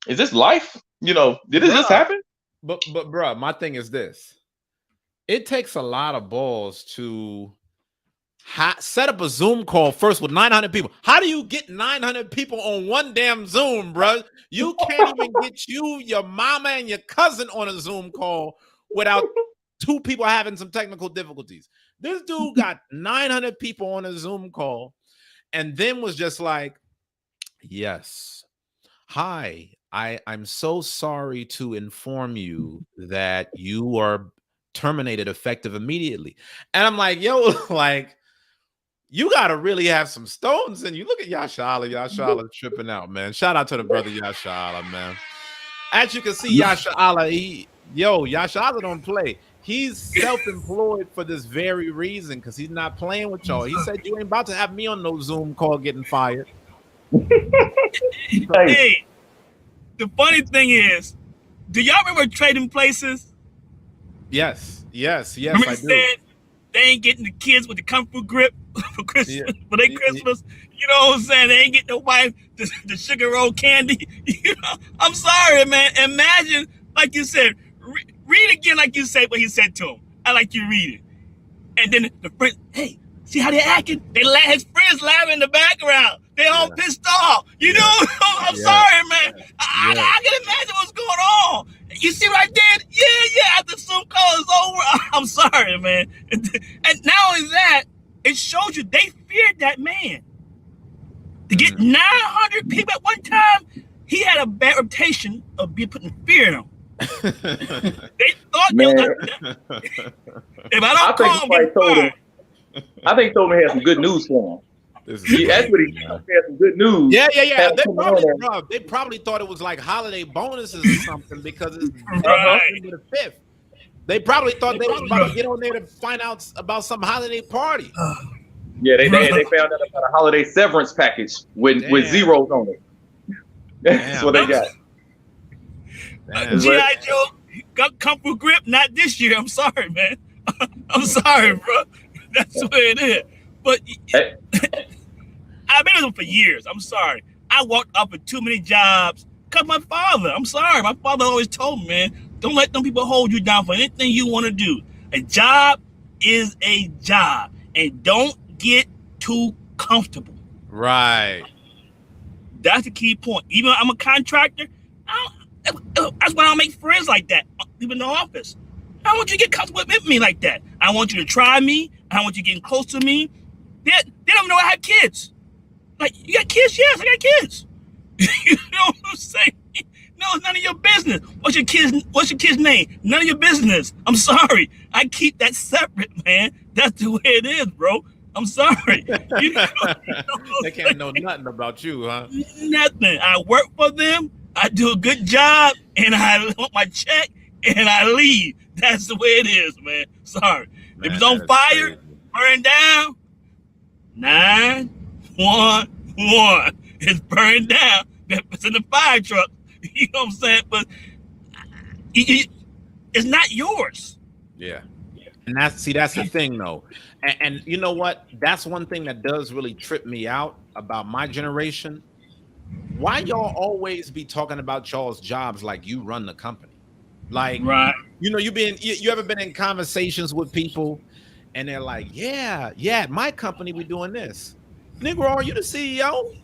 is this life? You know, did it just happen? But bro, my thing is this. It takes a lot of balls to set up a Zoom call first with 900 people. How do you get 900 people on one damn Zoom, bro? You can't even get your mama and your cousin on a Zoom call without two people having some technical difficulties. This dude got 900 people on a Zoom call and then was just like, yes. Hi, I'm so sorry to inform you that you are terminated effective immediately. And I'm like, yo, like, you got to really have some stones. And you look at Yashala tripping out, man. Shout out to the brother Yashala, man. As you can see, Yashala, Yashala don't play. He's self-employed for this very reason because he's not playing with y'all. He said, you ain't about to have me on no Zoom call getting fired. Hey, the funny thing is, do y'all remember Trading Places? Yes, remember I do. They ain't getting the kids with the Kung Fu grip for Christmas, for their Christmas. You know what I'm saying? They ain't getting the wife the sugar roll candy. You know, I'm sorry, man. Imagine, like you said, read again, like you said what he said to him. I like you read it, and then the friend, hey, see how they're acting? His friends laughing in the background. They all pissed off. You know, I'm sorry, man. I can imagine what's going on. You see what I did? Yeah. After Zoom call is over, I'm sorry, man. And not only that, it shows you they feared that man. To get 900 people at one time, he had a bad reputation of being putting fear in them. They thought they were if I don't call him, get fired. I think told him he had some good news for him. That's what he had some good news. Yeah. They probably thought it was like holiday bonuses or something because it's December the 5th. They probably thought they was about to get on there to find out about some holiday party. Yeah, they found out about a holiday severance package with zeros on it. That's what they got. G.I. Joe got comfort grip, not this year. I'm sorry, man. I'm sorry, bro. That's the way it is. But I've been with them for years. I'm sorry. I walked up with too many jobs because my father. I'm sorry. My father always told me, man, don't let them people hold you down for anything you want to do. A job is a job, and don't get too comfortable. Right. That's the key point. Even though I'm a contractor, that's why I don't make friends like that, even in the office. I don't want you to get comfortable with me like that. I want you to try me. I want you getting close to me. They don't know I have kids. Like, you got kids? Yes, I got kids. You know what I'm saying? No, it's none of your business. What's your kid's name? None of your business. I'm sorry. I keep that separate, man. That's the way it is, bro. I'm sorry. They can't know nothing about you, huh? Nothing. I work for them. I do a good job, and I want my check, and I leave. That's the way it is, man. Sorry. Man, if it's on fire, burn down. 911. It's burned down. It's in the fire truck. You know what I'm saying? But it's not yours. Yeah. And that's the thing, though. And you know what? That's one thing that does really trip me out about my generation. Why y'all always be talking about y'all's jobs like you run the company? Like, right. You know, you ever been in conversations with people and they're like, yeah, my company, we doing this. Negro, are you the CEO?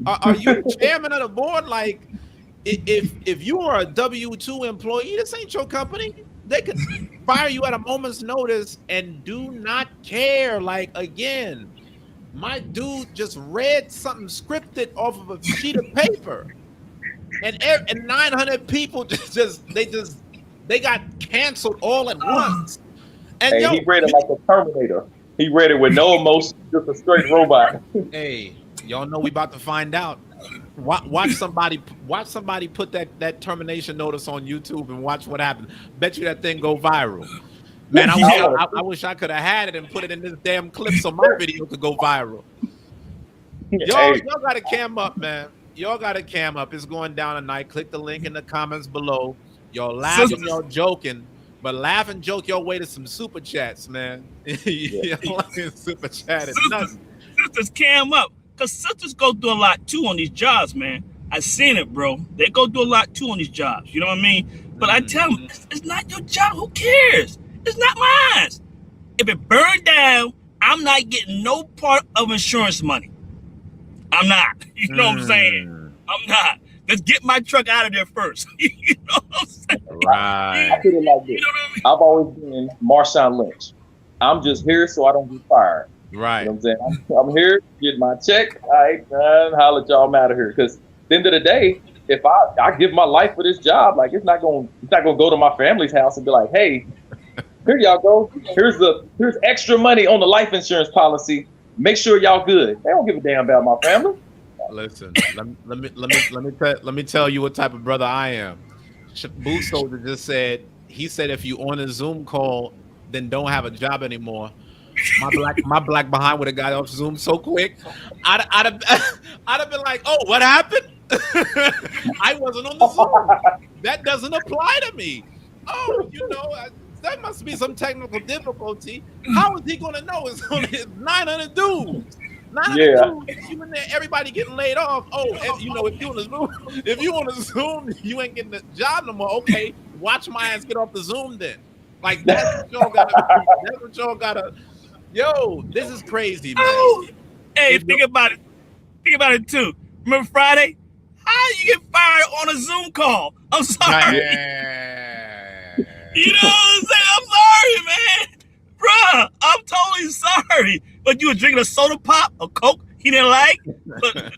Are you the chairman of the board? Like, if you are a W-2 employee, this ain't your company. They could fire you at a moment's notice and do not care. Like, again, my dude just read something scripted off of a sheet of paper, and 900 people they got canceled all at once. And hey, he read it like a Terminator. He read it with no emotion, just a straight robot. Hey, y'all know we about to find out. Watch somebody put that termination notice on YouTube and watch what happens. Bet you that thing go viral. Man, I wish I could have had it and put it in this damn clip so my video could go viral. Y'all got to cam up, man. Y'all got to cam up. It's going down tonight. Click the link in the comments below. Y'all laughing, y'all joking, but laugh and joke your way to some super chats, man. Super chat is nuts. Sisters cam up. Because sisters go through a lot, too, on these jobs, man. I seen it, bro. They go through a lot, too, on these jobs. You know what I mean? But I tell them, it's not your job. Who cares? It's not mine. If it burned down, I'm not getting no part of insurance money. I'm not. You know what I'm saying? I'm not. Let's get my truck out of there first. You know what I'm saying? Right. I put it like this. You know what I mean? I've always been Marshawn Lynch. I'm just here so I don't get fired. Right. You know what I'm saying? I'm here, get my check. All right, holla at y'all, I'm out of here. Because at the end of the day, if I give my life for this job, like it's not gonna go to my family's house and be like, hey, here y'all go. Here's extra money on the life insurance policy. Make sure y'all good. They don't give a damn about my family. Listen, let me tell you what type of brother I am. Boot Soldier just said, he said if you on a Zoom call, then don't have a job anymore. My black behind would have got off Zoom so quick. I'd have been like, oh, what happened? I wasn't on the Zoom. That doesn't apply to me. Oh, that must be some technical difficulty. How is he gonna know? It's only 900 dudes. 900 dudes. You in there, everybody getting laid off. Oh, if you on a Zoom, you ain't getting the job no more. Okay, watch my ass get off the Zoom then. Like that's what y'all gotta. Yo, this is crazy, man. Oh, hey, think about it. Think about it too. Remember Friday? How you get fired on a Zoom call? I'm sorry. You know what I'm saying? I'm sorry, man. Bruh, I'm totally sorry. But you were drinking a soda pop, a Coke he didn't like? But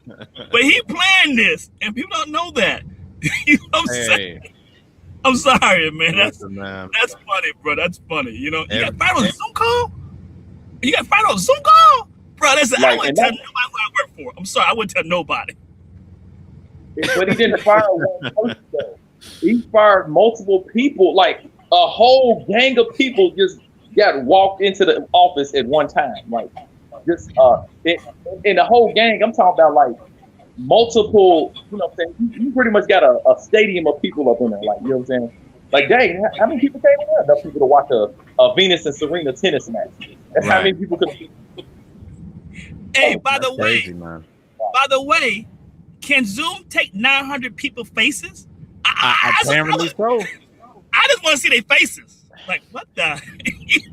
he planned this, and people don't know that. You know what I'm saying? I'm sorry, man. That's funny, bro. That's funny. You know, you got fired on a Zoom call? You got fired on a Zoom call? Bro, listen, I wouldn't tell nobody who I work for. I'm sorry, I wouldn't tell nobody. But he didn't fire one person, though. He fired multiple people, like a whole gang of people just got walked into the office at one time. Like, just in the whole gang, I'm talking about like multiple, you know what I'm saying? You pretty much got a stadium of people up in there, like, you know what I'm saying? Like, dang, how many people came in there? Enough people to watch a Venus and Serena tennis match. That's how many people could. Hey, by the way, can Zoom take 900 people faces? Apparently so. I just want to see their faces. Like, what the?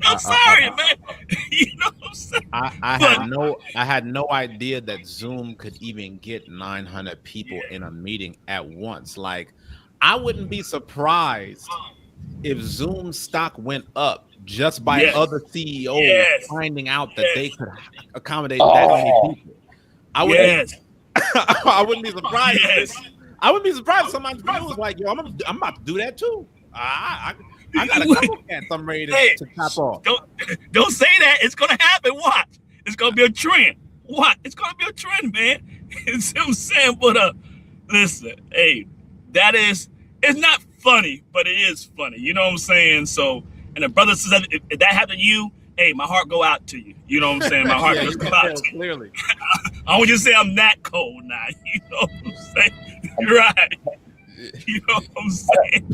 I'm sorry, man. You know what I'm saying? I had no idea that Zoom could even get 900 people in a meeting at once. Like, I wouldn't be surprised if Zoom stock went up just by other CEOs finding out that they could accommodate that many people. I wouldn't be surprised. I wouldn't be surprised if some entrepreneur was like, "Yo, I'm about to do that too. I got a couple cats I'm ready to top off." Don't say that. It's gonna happen. Watch. It's gonna be a trend. What? It's gonna be a trend, man. It's what I'm saying. But listen, hey, it's not funny, but it is funny. You know what I'm saying? So, and the brother says if that happened to you, hey, my heart go out to you. You know what I'm saying? My heart goes out to you. Clearly. I want you to say I'm that cold now. You know what I'm saying? Right. You know what I'm saying?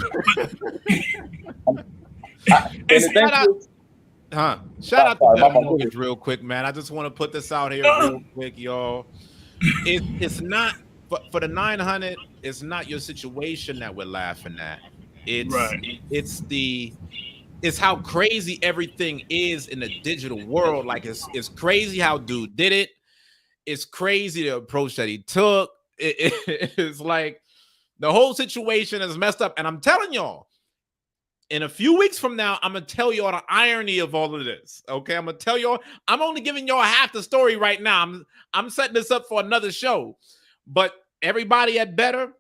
Shout out to Mortgage real quick, man. I just want to put this out here real quick, y'all. It's not for the 900. It's not your situation that we're laughing at. It's how crazy everything is in the digital world. Like it's crazy how dude did it. It's crazy the approach that he took. It's like the whole situation is messed up. And I'm telling y'all, in a few weeks from now, I'm going to tell y'all the irony of all of this. Okay. I'm going to tell y'all, I'm only giving y'all half the story right now. I'm setting this up for another show, but everybody at Better,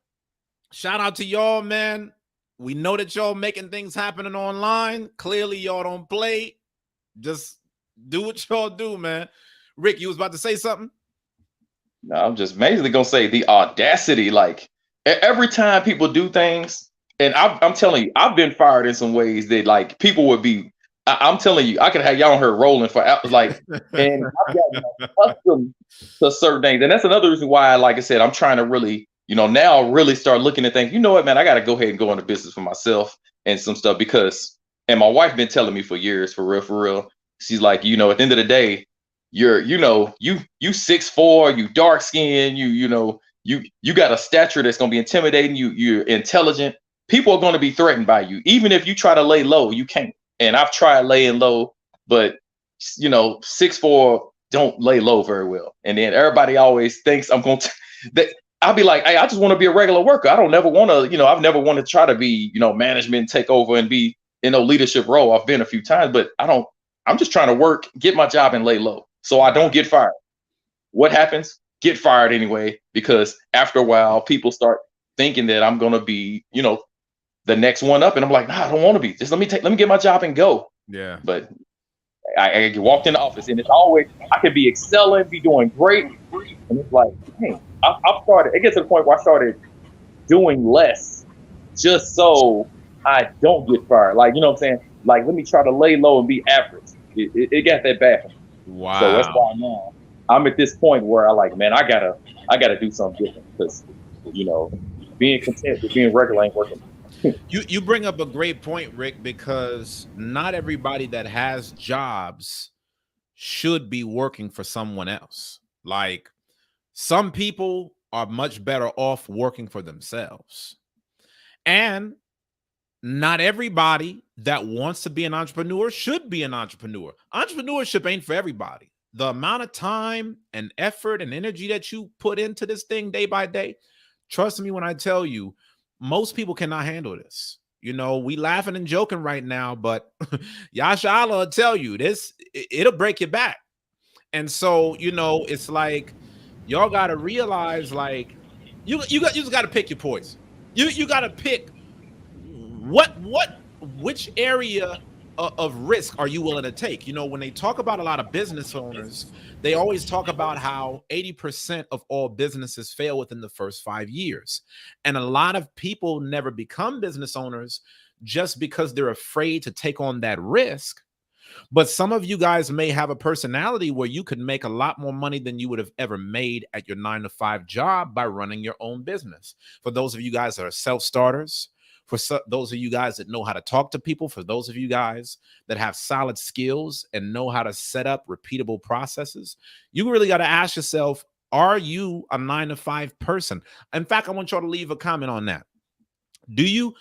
shout out to y'all, man. We know that y'all making things happening online. Clearly y'all don't play. Just do what y'all do, man. Rick, you was about to say something? No, I'm just basically gonna say the audacity. Like every time people do things, and I'm telling you, I've been fired in some ways that like people would be. I'm telling you, I could have y'all on here rolling for like, and I've gotten accustomed to certain things, and that's another reason why, like I said, I'm trying to really, now really start looking at things. You know what, man? I got to go ahead and go into business for myself and some stuff and my wife been telling me for years, for real. She's like, at the end of the day, you 6'4", you dark skinned, you got a stature that's gonna be intimidating. You're intelligent. People are gonna be threatened by you, even if you try to lay low. You can't. And I've tried laying low, but 6'4" don't lay low very well. And then everybody always thinks I'm going to. I'll be like, hey, I just want to be a regular worker. I don't never want to, I've never wanted to try to be, management, take over and be in a leadership role. I've been a few times, but I'm just trying to work, get my job and lay low so I don't get fired. What happens? Get fired anyway, because after a while, people start thinking that I'm going to be, the next one up. And I'm like, nah, I don't want to be. Just let me get my job and go. Yeah. But I walked in the office and it's always, I could be excelling, be doing great. And it's like, hey, it gets to the point where I started doing less just so I don't get fired. Like, you know what I'm saying? Like, let me try to lay low and be average. It got that bad for me. Wow. So that's why now I'm at this point where I gotta do something different, because, being content with being regular ain't working. You bring up a great point, Rick, because not everybody that has jobs should be working for someone else. Like, some people are much better off working for themselves. And not everybody that wants to be an entrepreneur should be an entrepreneur. Entrepreneurship ain't for everybody. The amount of time and effort and energy that you put into this thing day by day, trust me when I tell you, most people cannot handle this. You know, we laughing and joking right now, but Yasha Allah will tell you this, it'll break your back. And so, you know, it's like y'all got to realize, like, you just got to pick your poison. You got to pick which area of risk are you willing to take? You know, when they talk about a lot of business owners, they always talk about how 80% of all businesses fail within the first 5 years. And a lot of people never become business owners just because they're afraid to take on that risk. But some of you guys may have a personality where you could make a lot more money than you would have ever made at your 9-to-5 job by running your own business. For those of you guys that are self-starters, for those of you guys that know how to talk to people, for those of you guys that have solid skills and know how to set up repeatable processes, you really got to ask yourself, are you a 9-to-5 person? In fact, I want y'all to leave a comment on that. Do you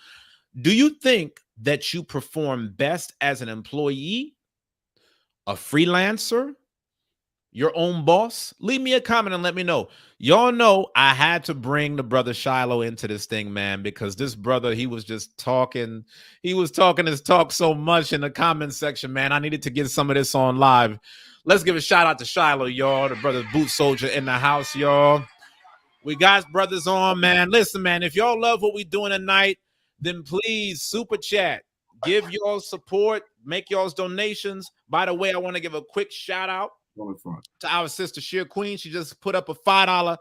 think that you perform best as an employee, a freelancer, your own boss? Leave me a comment and let me know. Y'all know I had to bring the brother Shiloh into this thing, man, because this brother, he was just talking. He was talking his talk so much in the comment section, man. I needed to get some of this on live. Let's give a shout out to Shiloh, y'all. The brother Boot Soldier in the house, y'all. We got brothers on, man. Listen, man, if y'all love what we doing tonight, then please super chat. Give y'all support. Make y'all's donations. By the way, I want to give a quick shout out to our sister Sheer Queen. She just put up a $5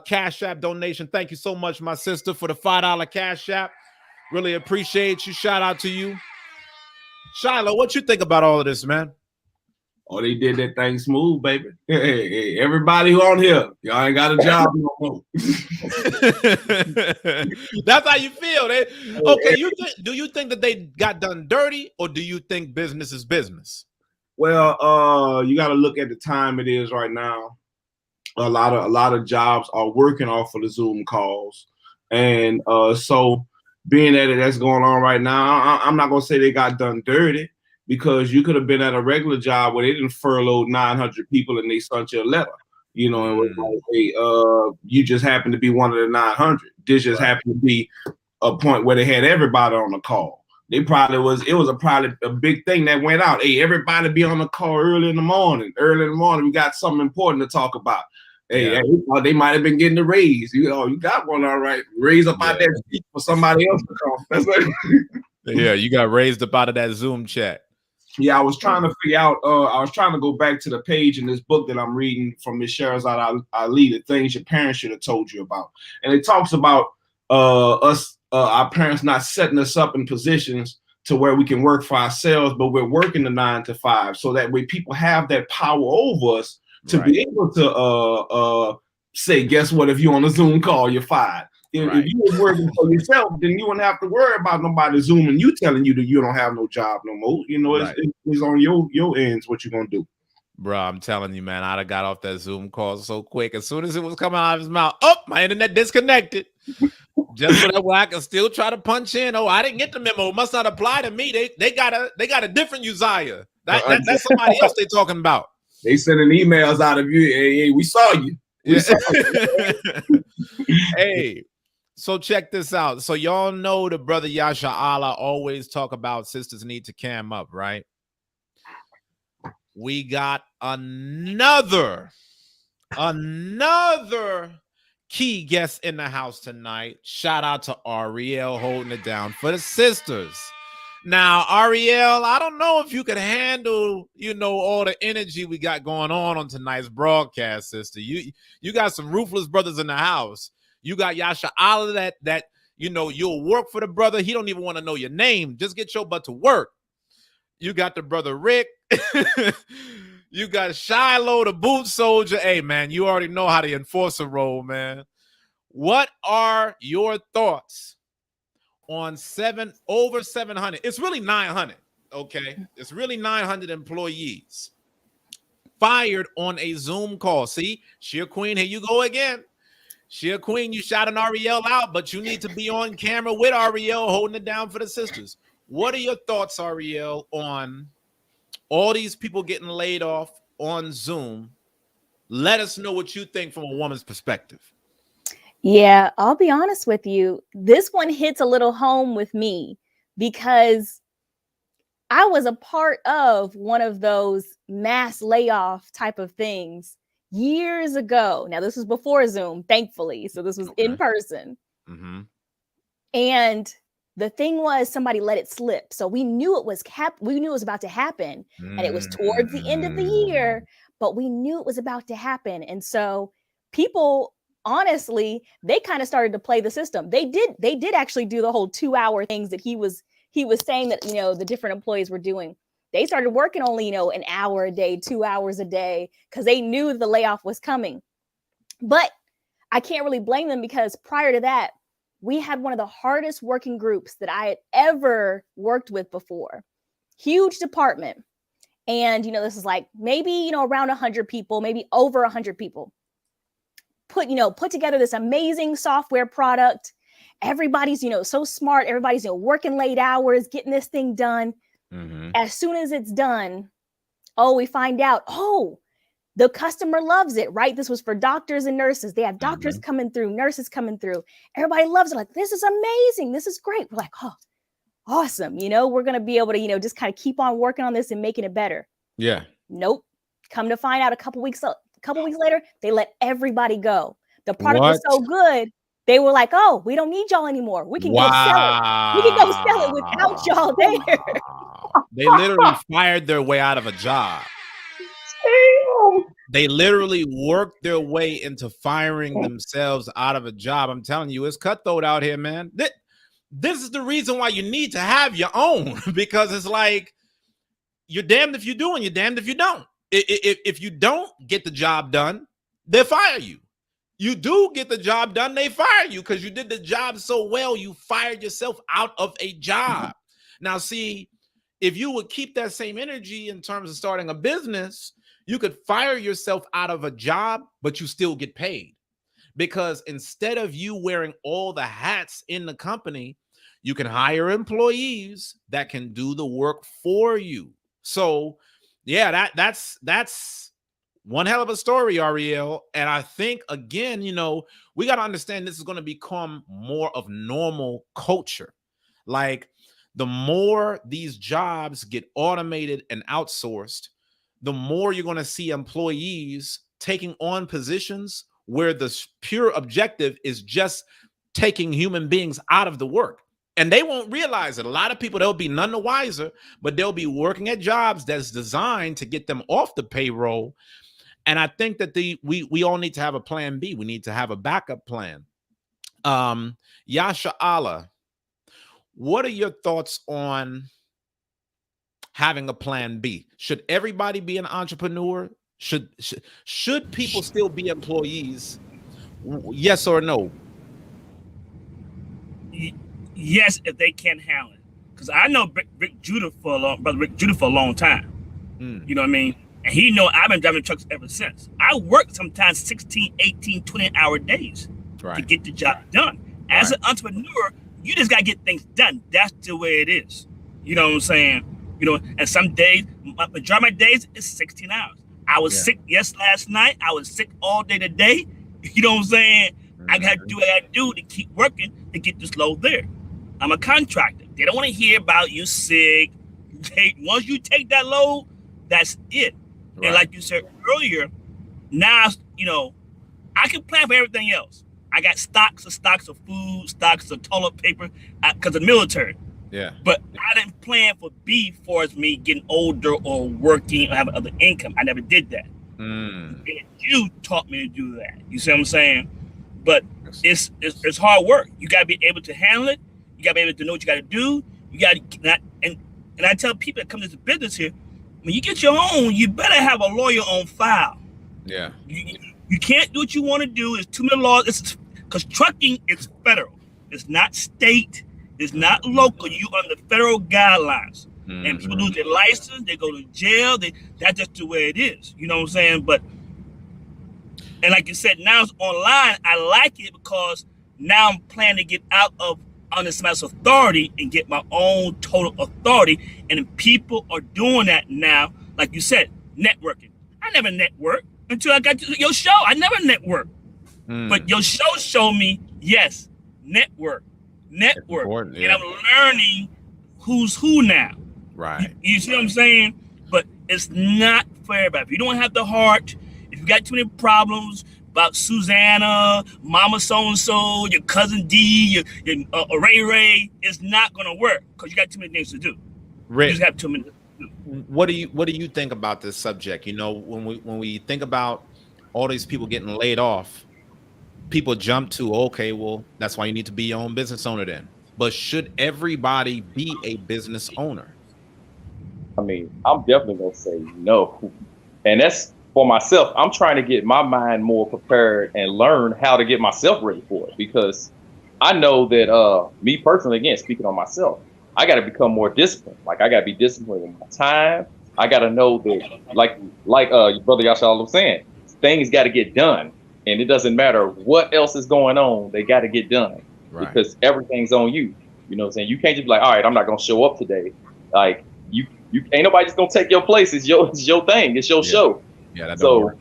Cash App donation. Thank you so much, my sister, for the $5 Cash App. Really appreciate you. Shout out to you. Shiloh, what you think about all of this, man? Oh, they did that thing smooth, baby. Hey, everybody who on here, y'all ain't got a job no more. That's how you feel. Okay, do you think that they got done dirty, or do you think business is business? Well, you got to look at the time it is right now. A lot of jobs are working off of the Zoom calls, and so being that that's going on right now, I'm not gonna say they got done dirty, because you could have been at a regular job where they didn't furlough 900 people and they sent you a letter, you know, and it was like, hey, you just happen to be one of the 900. This just happened to be a point where they had everybody on the call. It was probably a big thing that went out. Hey, everybody be on the call early in the morning. We got something important to talk about. Hey, they might have been getting a raise. You got one, all right. Raise up out that seat for somebody else to come. That's like yeah, you got raised up out of that Zoom chat. Yeah, I was trying to figure out. I was trying to go back to the page in this book that I'm reading from Miss Sherazade Ali, The Things Your Parents Should Have Told You About, and it talks about our parents not setting us up in positions to where we can work for ourselves, but we're working the 9-to-5, so that way people have that power over us to be able to say, guess what? If you're on a Zoom call, you're fired. If you were working for yourself, then you wouldn't have to worry about nobody Zooming you, telling you that you don't have no job no more. You know, it's on your ends what you're gonna do. Bro, I'm telling you, man, I'd have got off that Zoom call so quick. As soon as it was coming out of his mouth, my internet disconnected. Just so that way I can still try to punch in. Oh, I didn't get the memo. It must not apply to me. They got a different Uzziah. That's somebody else they talking about. They sending emails out of you. Hey, we saw you. Saw you. Hey, so check this out. So y'all know the brother Yasha Allah always talk about sisters need to cam up, right? We got another key guest in the house tonight. Shout out to Ariel holding it down for the sisters. Now, Ariel, I don't know if you could handle, all the energy we got going on tonight's broadcast, sister. You got some ruthless brothers in the house. You got Yasha Allah that you'll work for the brother. He don't even want to know your name. Just get your butt to work. You got the brother Rick. You got Shiloh, the boot soldier. Hey, man, you already know how to enforce a role, man. What are your thoughts on over 700? It's really 900, okay? It's really 900 employees fired on a Zoom call. See, Sheer Queen, here you go again. Sheer Queen, you shouting Ariel out, but you need to be on camera with Ariel holding it down for the sisters. What are your thoughts, Ariel, on all these people getting laid off on Zoom? Let us know what you think from a woman's perspective. Yeah, I'll be honest with you. This one hits a little home with me because I was a part of one of those mass layoff type of things years ago. Now, this was before Zoom, thankfully. So this was in person. Mm-hmm. And the thing was, somebody let it slip. So we knew it was about to happen. And it was towards the end of the year, but we knew it was about to happen. And so people, honestly, they kind of started to play the system. They did actually do the whole 2-hour things that he was saying that, the different employees were doing. They started working only, an hour a day, 2 hours a day, because they knew the layoff was coming. But I can't really blame them, because prior to that, we had one of the hardest working groups that I had ever worked with before. Huge department. And, this is like maybe, around 100 people, maybe over 100 people. Put together this amazing software product. Everybody's, so smart. Everybody's, working late hours, getting this thing done. Mm-hmm. As soon as it's done, we find out, the customer loves it, right? This was for doctors and nurses. They have doctors coming through, nurses coming through. Everybody loves it. Like, this is amazing. This is great. We're like, awesome. We're going to be able to, just kind of keep on working on this and making it better. Yeah. Nope. Come to find out, a couple weeks later, they let everybody go. The product was so good. They were like, we don't need y'all anymore. We can go sell it. We can go sell it without y'all there. They literally fired their way out of a job. They literally worked their way into firing themselves out of a job. I'm telling you, it's cutthroat out here, man. This is the reason why you need to have your own, because it's like, you're damned if you do and you're damned if you don't. If you don't get the job done, they fire you. You do get the job done, they fire you, because you did the job so well, you fired yourself out of a job. Now, see, if you would keep that same energy in terms of starting a business, you could fire yourself out of a job, but you still get paid. Because instead of you wearing all the hats in the company, you can hire employees that can do the work for you. So, yeah, that's one hell of a story, Ariel. And I think, again, we got to understand this is going to become more of normal culture. Like, the more these jobs get automated and outsourced, the more you're going to see employees taking on positions where the pure objective is just taking human beings out of the work. And they won't realize it. A lot of people, they'll be none the wiser, but they'll be working at jobs that's designed to get them off the payroll. And I think that we all need to have a plan B. We need to have a backup plan. Yasha Allah, what are your thoughts on having a plan B? Should everybody be an entrepreneur? Should people still be employees? Yes or no? Yes, if they can't handle it. Because I know Rick Judah for a long time. You know what I mean? And he know I've been driving trucks ever since. I worked sometimes 16, 18, 20-hour days to get the job done. As an entrepreneur, you just got to get things done. That's the way it is. You know what I'm saying? And some days, majority of my days is 16 hours. I was sick last night. I was sick all day today. You know what I'm saying? I got to do what I do to keep working to get this load there. I'm a contractor. They don't want to hear about you sick. Once you take that load, that's it. Right. And like you said earlier, now, I can plan for everything else. I got stocks of food, stocks of toilet paper, because of the military. Yeah. But I didn't plan for B for as me getting older or working or having other income. I never did that. You taught me to do that. You see what I'm saying? But it's hard work. You got to be able to handle it. You got to be able to know what you got to do. You got to, and I tell people that come to this business here, when you get your own, you better have a lawyer on file. Yeah. You can't do what you want to do. It's too many laws. Because trucking is federal. It's not state. It's not local. You under federal guidelines. And people lose their license. They go to jail. That's just the way it is. You know what I'm saying? And like you said, now it's online. I like it because now I'm planning to get out of under somebody's authority and get my own total authority. And people are doing that now. Like you said, networking. I never networked until I got to your show. I never networked. But your show showed me, yes, network. And I'm learning who's who now. Right. You see what I'm saying? But it's not for everybody. If you don't have the heart, if you got too many problems about Susanna, Mama so-and-so, your cousin D, your Ray Ray, it's not going to work because you got too many things to do. Rick, you just have too many. What do you think about this subject? You know, when we think about all these people getting laid off, people jump to, okay, well, that's why you need to be your own business owner then. But should everybody be a business owner? I mean, I'm definitely gonna say no. And that's for myself. I'm trying to get my mind more prepared and learn how to get myself ready for it, because I know that me personally, again, speaking on myself, I got to become more disciplined. Like, I got to be disciplined in my time. I got to know that, like your brother Yashal was saying, things got to get done, and it doesn't matter what else is going on. They got to get done, right? Because everything's on you. You know what I'm saying? You can't just be like, all right, I'm not gonna show up today. Like, you ain't nobody just gonna take your place. It's your thing. It's your show. Yeah, that don't work.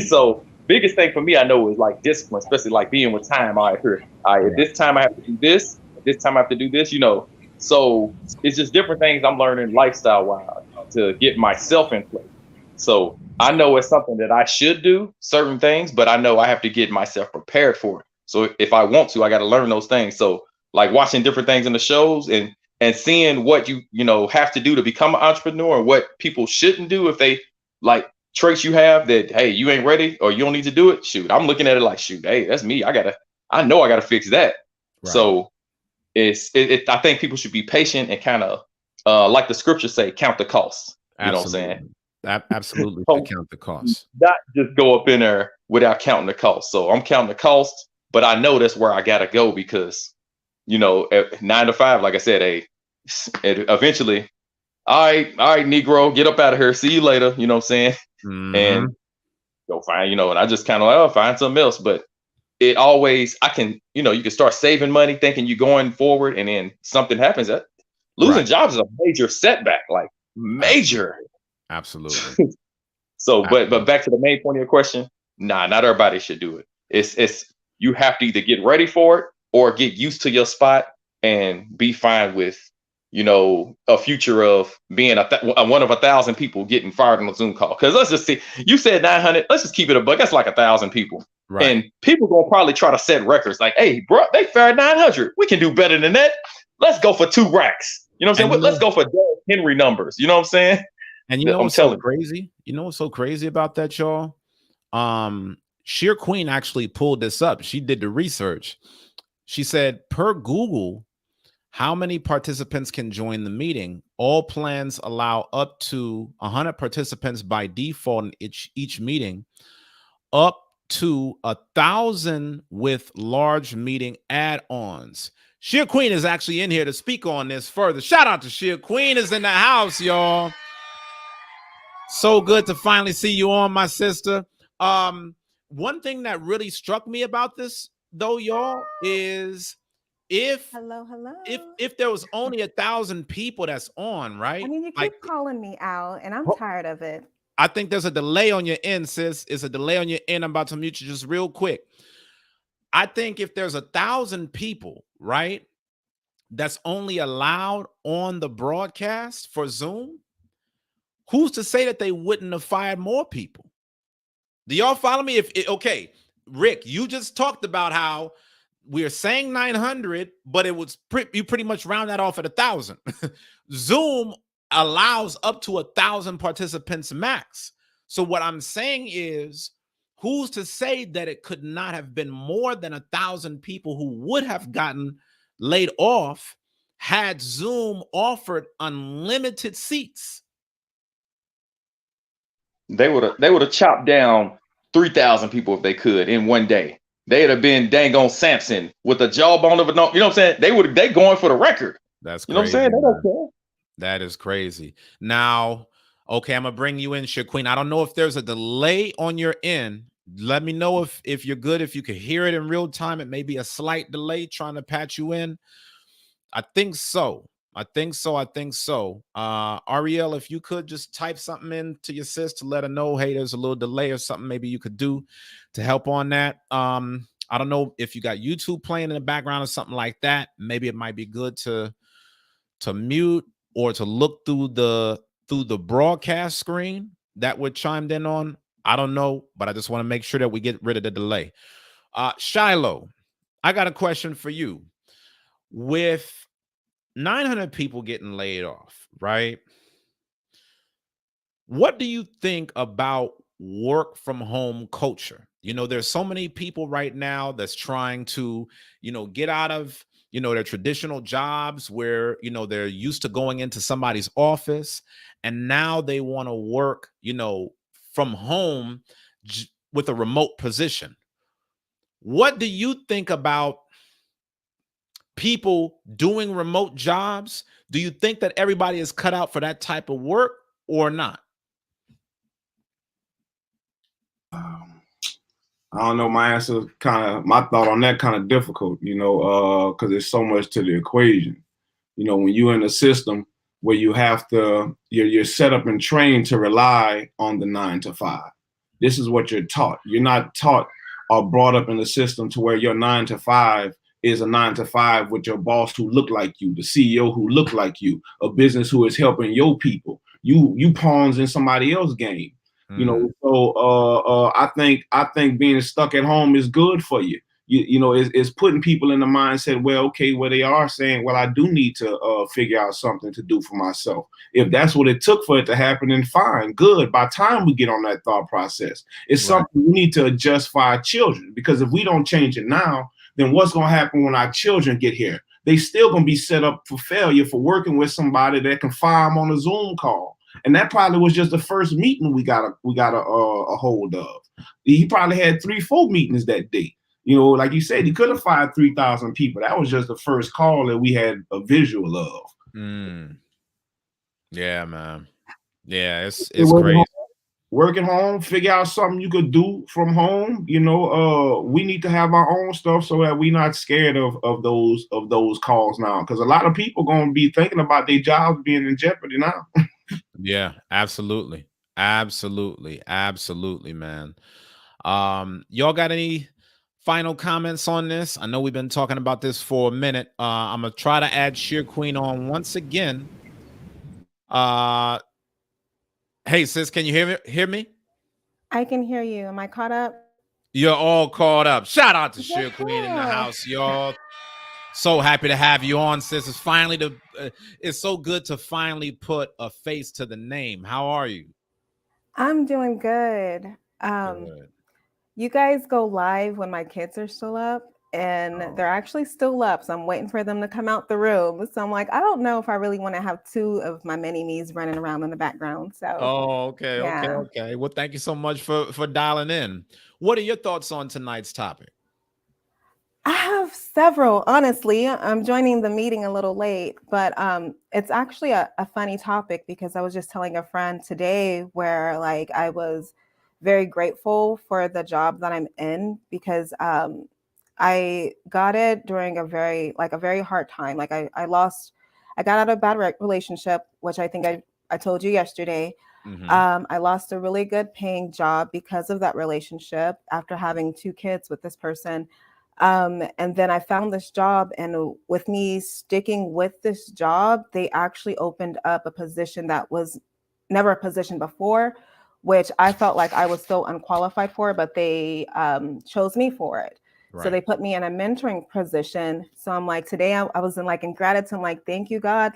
So biggest thing for me, I know, is like discipline, especially like being with time. All right, at this time I have to do this. At this time I have to do this. You know, so it's just different things I'm learning lifestyle wise to get myself in place. So I know it's something that I should do, certain things, but I know I have to get myself prepared for it. So if I want to, I got to learn those things. So like watching different things in the shows and seeing what you have to do to become an entrepreneur, and what people shouldn't do if they like traits you have that, hey, you ain't ready or you don't need to do it. Shoot, I'm looking at it like, shoot, hey, that's me. I know I gotta fix that. Right. So I think people should be patient and kind of like the scriptures say, count the costs. You know what I'm saying? Absolutely. Count the costs. Not just go up in there without counting the costs. So I'm counting the costs, but I know that's where I gotta go, because at 9 to 5, like I said, eventually, all right, Negro, get up out of here. See you later. You know what I'm saying? Mm-hmm. And go find, and I just kind of like, find something else. But it always, I can, you can start saving money thinking you're going forward, and then something happens. That losing jobs is a major setback, like major. Absolutely. So, but back to the main point of your question, not everybody should do it. It's you have to either get ready for it or get used to your spot and be fine with, a future of being one of 1,000 people getting fired on a Zoom call. Because let's just see, you said 900. Let's just keep it a buck. That's like 1,000 people, right? And people gonna probably try to set records. Like, hey, bro, they fired 900. We can do better than that. Let's go for 2 racks. You know what I'm saying? Let's go for Derrick Henry numbers. You know what I'm saying? And you know what's so crazy? You know what's so crazy about that, y'all? Sheer Queen actually pulled this up. She did the research. She said, per Google, how many participants can join the meeting? All plans allow up to 100 participants by default in each meeting, up to 1,000 with large meeting add-ons. Sheer Queen is actually in here to speak on this further. Shout out to Sheer Queen is in the house, y'all. So good to finally see you on, my sister. One thing that really struck me about this, though, y'all, is if there was only 1,000 people that's on, right? I mean, you keep calling me out, and I'm tired of it. I think there's a delay on your end, sis. It's a delay on your end. I'm about to mute you just real quick. I think if there's 1,000 people, right, that's only allowed on the broadcast for Zoom, who's to say that they wouldn't have fired more people? Do y'all follow me? Okay, Rick, you just talked about how we're saying 900, but it was you pretty much round that off at 1,000. Zoom allows up to 1,000 participants max. So what I'm saying is, who's to say that it could not have been more than 1,000 people who would have gotten laid off had Zoom offered unlimited seats? They would have chopped down 3,000 people if they could in one day. They'd have been dang on Samson with a jawbone of a no. You know what I'm saying? They going for the record. That's crazy. You know what I'm saying? They don't care. That is crazy. Now, okay, I'm gonna bring you in, Sheer Queen. I don't know if there's a delay on your end. Let me know if you're good, if you can hear it in real time. It may be a slight delay trying to patch you in. I think so. Ariel, if you could just type something in to your sis to let her know, hey, there's a little delay or something maybe you could do to help on that. I don't know if you got YouTube playing in the background or something like that. Maybe it might be good to to mute or to look through the broadcast screen that we're chimed in on? I don't know, but I just want to make sure that we get rid of the delay. Shiloh, I got a question for you. With 900 people getting laid off, right? What do you think about work from home culture? There's so many people right now that's trying to, get out of, their traditional jobs where, they're used to going into somebody's office, and now they want to work, from home with a remote position. What do you think about people doing remote jobs? Do you think that everybody is cut out for that type of work or not? I don't know. My answer my thought on that kind of difficult, because there's so much to the equation. When you're in a system where you have to, you're set up and trained to rely on the 9 to 5. This is what you're taught. You're not taught or brought up in a system to where your 9 to 5 is a 9 to 5 with your boss who look like you, the CEO who look like you, a business who is helping your people. You pawns in somebody else's game. So I think being stuck at home is good for you. It's putting people in the mindset, well, okay, where they are saying, well, I do need to figure out something to do for myself. If that's what it took for it to happen, then fine, good. By the time we get on that thought process, it's something we need to adjust for our children, because if we don't change it now, then what's going to happen when our children get here? They still going to be set up for failure for working with somebody that can fire them on a Zoom call. And that probably was just the first meeting we got a hold of. He probably had 3-4 meetings that day. Like you said, he could have fired 3,000 people. That was just the first call that we had a visual of. Yeah, man. Yeah, it's crazy. Working home, figure out something you could do from home. We need to have our own stuff so that we're not scared of those calls now. Because a lot of people gonna be thinking about their jobs being in jeopardy now. Yeah, absolutely. Absolutely, man. Y'all got any final comments on this? I know we've been talking about this for a minute. I'm gonna try to add Sheer Queen on once again. Hey sis, can you hear me? I can hear you. Am I caught up? You're all caught up. Shout out to Sheer Queen in the house, y'all. So happy to have you on, sis. It's so good to finally put a face to the name. How are you? I'm doing good. Good. You guys go live when my kids are still up, and they're actually still up. So I'm waiting for them to come out the room. So I'm like, I don't know if I really want to have 2 of my mini-me's running around in the background. So okay. Well, thank you so much for dialing in. What are your thoughts on tonight's topic? I have several, honestly. I'm joining the meeting a little late, but it's actually a funny topic, because I was just telling a friend today where I was very grateful for the job that I'm in, because I got it during a very hard time. I got out of a bad relationship, which I think I told you yesterday. I lost a really good paying job because of that relationship after having 2 kids with this person. And then I found this job, and with me sticking with this job, they actually opened up a position that was never a position before, which I felt like I was so unqualified for, but they chose me for it. Right. So they put me in a mentoring position. So I'm like, today I was in gratitude. I'm like, thank you, God.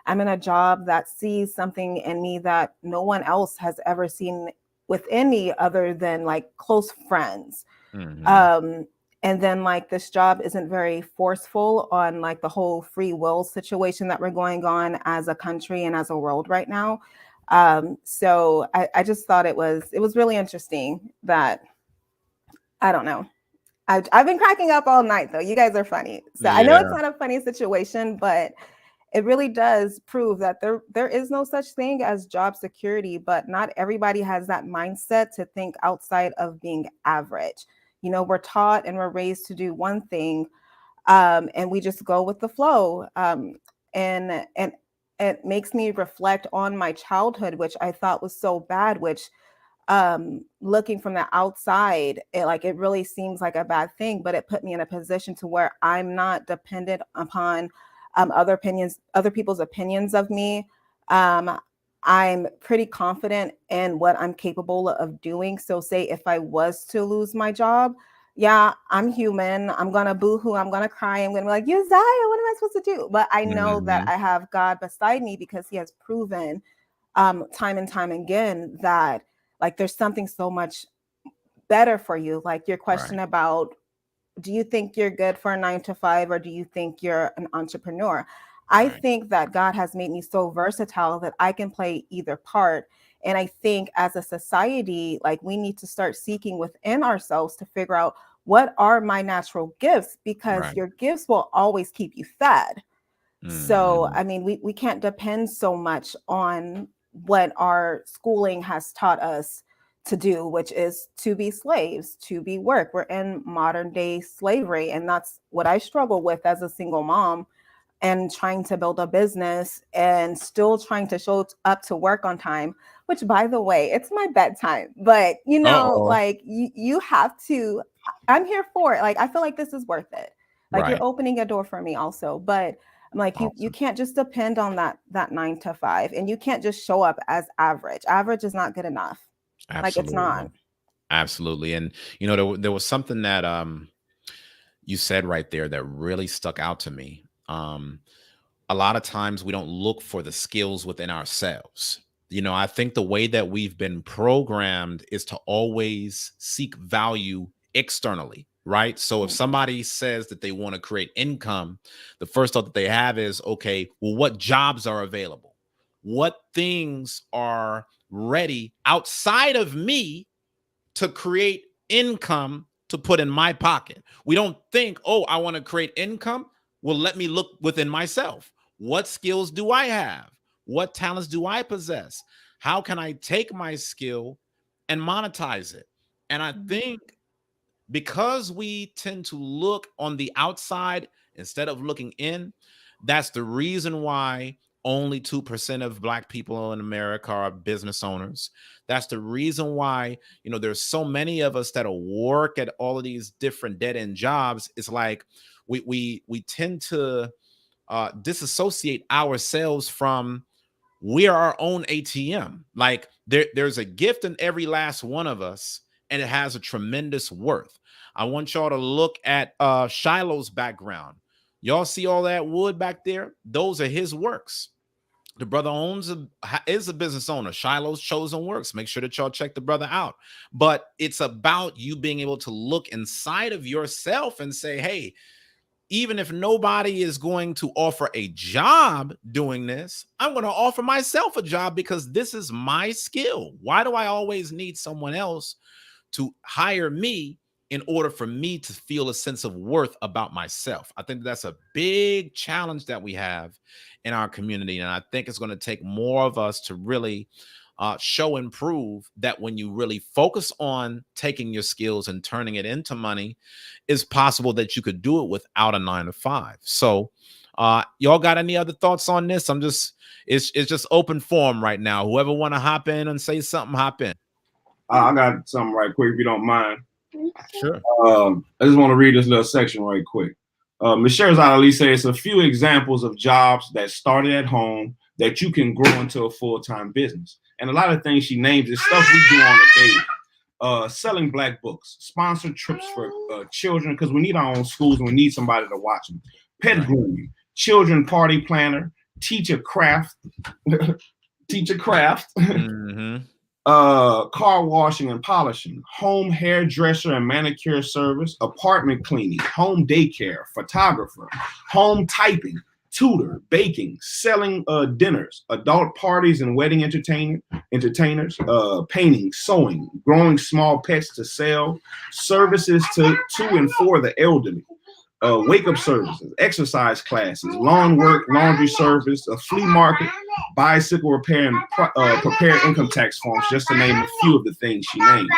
I'm in a job that sees something in me that no one else has ever seen within me other than close friends. And then this job isn't very forceful on the whole free will situation that we're going on as a country and as a world right now. So I just thought it was really interesting that, I don't know. I've been cracking up all night though. You guys are funny. So I know it's not a funny situation, but it really does prove that there is no such thing as job security, but not everybody has that mindset to think outside of being average. We're taught and we're raised to do one thing, and we just go with the flow. And it makes me reflect on my childhood, which I thought was so bad, which looking from the outside, it really seems like a bad thing, but it put me in a position to where I'm not dependent upon other people's opinions of me. I'm pretty confident in what I'm capable of doing. So say if I was to lose my job, yeah, I'm human. I'm going to boohoo. I'm going to cry. I'm going to be like, Uzziah, what am I supposed to do? But I know that I have God beside me because he has proven time and time again that like there's something so much better for you. Like your question about, do you think you're good for a 9 to 5 or do you think you're an entrepreneur? I think that God has made me so versatile that I can play either part. And I think as a society, like we need to start seeking within ourselves to figure out what are my natural gifts, because your gifts will always keep you fed. So, I mean, we can't depend so much on what our schooling has taught us to do, which is to be slaves, to be work. We're in modern day slavery. And that's what I struggle with as a single mom and trying to build a business and still trying to show up to work on time, which by the way, it's my bedtime, but you know, like you have to, I'm here for it. Like, I feel like this is worth it. Like you're opening a door for me also, but I'm like, you can't just depend on that 9 to 5 and you can't just show up as average. Average is not good enough. Absolutely. Like it's not. Absolutely. And you know, there was something that you said right there that really stuck out to me. A lot of times we don't look for the skills within ourselves. You know, I think the way that we've been programmed is to always seek value externally, right? So if somebody says that they want to create income, the first thought that they have is, okay, well, what jobs are available? What things are ready outside of me to create income to put in my pocket? We don't think, oh, I want to create income. Well, let me look within myself. What skills do I have? What talents do I possess? How can I take my skill and monetize it? And I think because we tend to look on the outside instead of looking in, that's the reason why only 2% of Black people in America are business owners. That's the reason why, you know, there's so many of us that work at all of these different dead-end jobs. It's like we tend to disassociate ourselves from, we are our own ATM. Like there's a gift in every last one of us, and it has a tremendous worth. I want y'all to look at Shiloh's background. Y'all see all that wood back there? Those are his works. The brother is a business owner. Shiloh's Chosen Works. Make sure that y'all check the brother out. But it's about you being able to look inside of yourself and say, hey, even if nobody is going to offer a job doing this, I'm going to offer myself a job because this is my skill. Why do I always need someone else to hire me in order for me to feel a sense of worth about myself? I think that's a big challenge that we have in our community. And I think it's going to take more of us to really show and prove that when you really focus on taking your skills and turning it into money, it's possible that you could do it without a 9 to 5. So y'all got any other thoughts on this? It's just open forum right now. Whoever want to hop in and say something, hop in. I got something right quick, if you don't mind. Sure. I just want to read this little section right quick. Michelle Ali says a few examples of jobs that started at home that you can grow into a full-time business. And a lot of things she names is stuff we do on a daily. Selling Black books, sponsored trips for children, because we need our own schools and we need somebody to watch them. Pet grooming, children party planner, teach a craft, car washing and polishing, home hairdresser and manicure service, apartment cleaning, home daycare, photographer, home typing, tutor, baking, selling dinners, adult parties and wedding entertainers, painting, sewing, growing small pets to sell, services to and for the elderly, wake-up services, exercise classes, lawn work, laundry service, a flea market, bicycle repair, and prepare income tax forms, just to name a few of the things she named.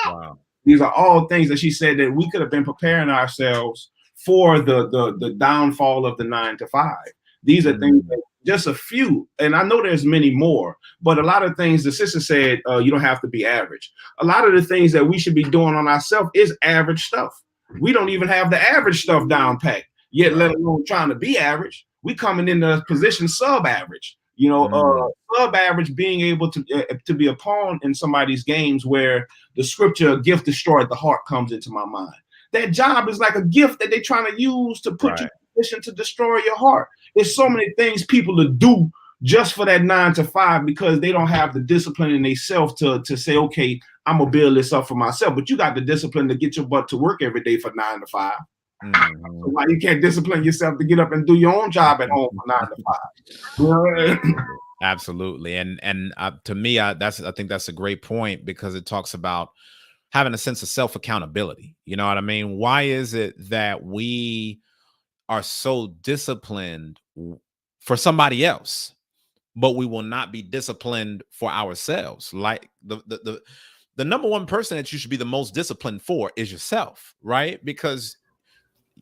Wow. These are all things that she said that we could have been preparing ourselves for the downfall of the 9 to 5. These are things that, just a few, and I know there's many more, but a lot of things the sister said, you don't have to be average. A lot of the things that we should be doing on ourselves is average stuff. We don't even have the average stuff down packed yet, let alone trying to be average. we coming in the position sub-average. Sub-average being able to be a pawn in somebody's games where the scripture, a gift destroyed the heart, comes into my mind. That job is like a gift that they're trying to use to put you in a position to destroy your heart. There's so many things people to do just for that 9 to 5 because they don't have the discipline in themselves to say, okay, I'm gonna build this up for myself. But you got the discipline to get your butt to work every day for 9 to 5. Mm-hmm. So why you can't discipline yourself to get up and do your own job at home for 9 to 5? Absolutely. And to me, I think that's a great point, because it talks about having a sense of self-accountability. You know what I mean? Why is it that we are so disciplined for somebody else, but we will not be disciplined for ourselves? Like the number one person that you should be the most disciplined for is yourself, right? Because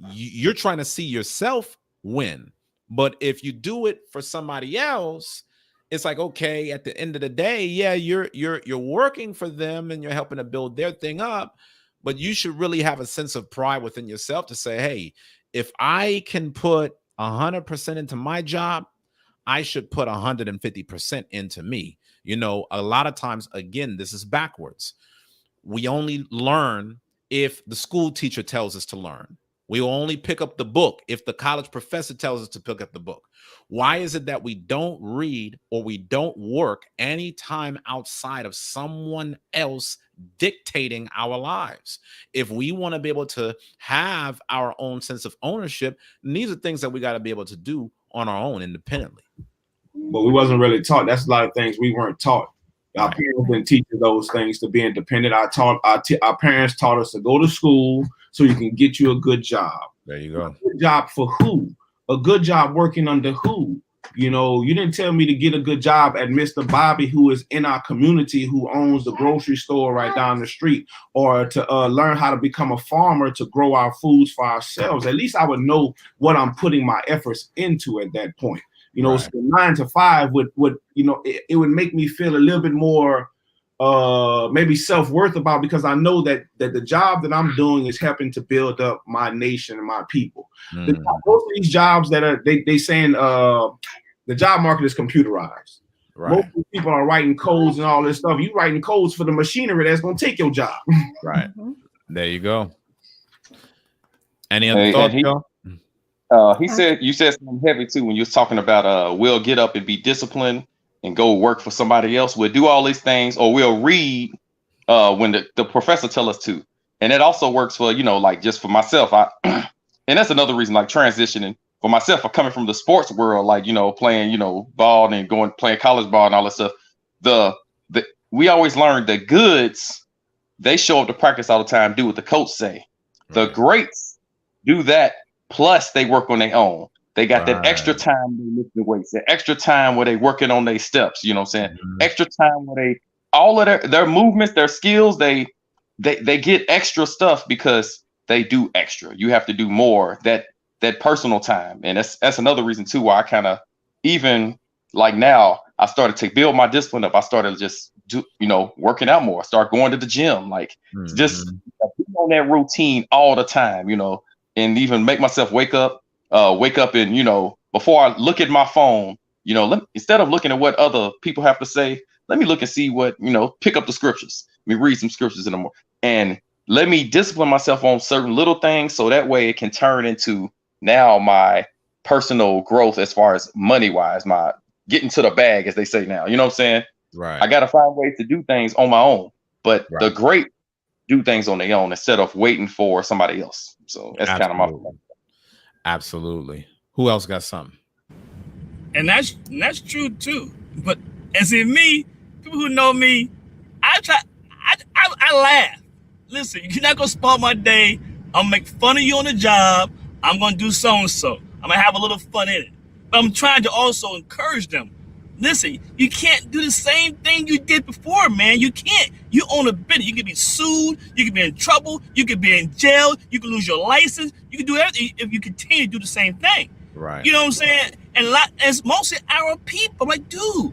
you're trying to see yourself win. But if you do it for somebody else, it's like, okay, at the end of the day, yeah, you're working for them and you're helping to build their thing up, but you should really have a sense of pride within yourself to say, hey, if I can put 100% into my job, I should put 150% into me. You know, a lot of times, again, this is backwards. We only learn if the school teacher tells us to learn. We will only pick up the book if the college professor tells us to pick up the book. Why is it that we don't read or we don't work any time outside of someone else dictating our lives? If we want to be able to have our own sense of ownership, these are things that we got to be able to do on our own independently. But we wasn't really taught. That's a lot of things we weren't taught. Our parents didn't teach us those things, to be independent. Our parents taught us to go to school so you can get you a good job. There you go. A good job for who? A good job working under who? You know, you didn't tell me to get a good job at Mr. Bobby, who is in our community, who owns the grocery store right down the street, or to learn how to become a farmer to grow our foods for ourselves. At least I would know what I'm putting my efforts into at that point. You know, so 9 to 5 would you know, it would make me feel a little bit more maybe self-worth about, because I know that the job that I'm doing is helping to build up my nation and my people. Most of these jobs that are they saying the job market is computerized. Most of people are writing codes and all this stuff. You writing codes for the machinery that's going to take your job. Right. There you go. Any other thoughts, y'all? He said, you said something heavy too when you was talking about we'll get up and be disciplined and go work for somebody else. We'll do all these things, or we'll read when the professor tell us to. And it also works for, you know, like just for myself. And that's another reason, like transitioning for myself, for coming from the sports world, like, you know, playing, you know, ball and playing college ball and all that stuff. We always learned the goods, they show up to practice all the time, do what the coach say. The greats do that. Plus, they work on their own. They got that extra time they lift the weights, that extra time where they working on their steps. You know what I'm saying? Extra time where they all of their movements, their skills, they get extra stuff because they do extra. You have to do more, that personal time, and that's another reason too why I kind of, even like now, I started to build my discipline up. I started just working out more. I started going to the gym, like just on that routine all the time. You know. And even make myself wake up and, you know, before I look at my phone, you know, instead of looking at what other people have to say, let me look and see what, you know, pick up the scriptures. Let me read some scriptures in the morning, and let me discipline myself on certain little things, so that way it can turn into now my personal growth as far as money wise, my getting to the bag, as they say now. You know what I'm saying? Right. I got to find ways to do things on my own, but the great do things on their own instead of waiting for somebody else. So that's kind of my point. Absolutely. Who else got something? And that's true too. But as in me, people who know me, I laugh. Listen, you're not gonna spoil my day. I'm gonna make fun of you on the job. I'm gonna do so and so. I'm gonna have a little fun in it. But I'm trying to also encourage them. Listen, you can't do the same thing you did before, man. You can't. You own a business. You can be sued. You can be in trouble. You can be in jail. You can lose your license. You can do everything if you continue to do the same thing. Right. You know what I'm saying? And it's mostly our people. I'm like, dude,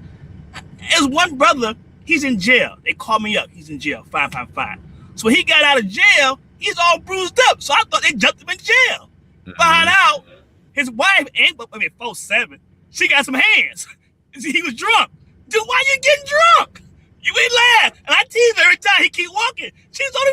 there's one brother, he's in jail. They called me up. He's in jail, 555. So when he got out of jail, he's all bruised up. So I thought they jumped him in jail. Find out His wife ain't but maybe 4'7". She got some hands. He was drunk. Dude, why you getting drunk? You ain't laugh. And I tease her every time he keep walking. She's only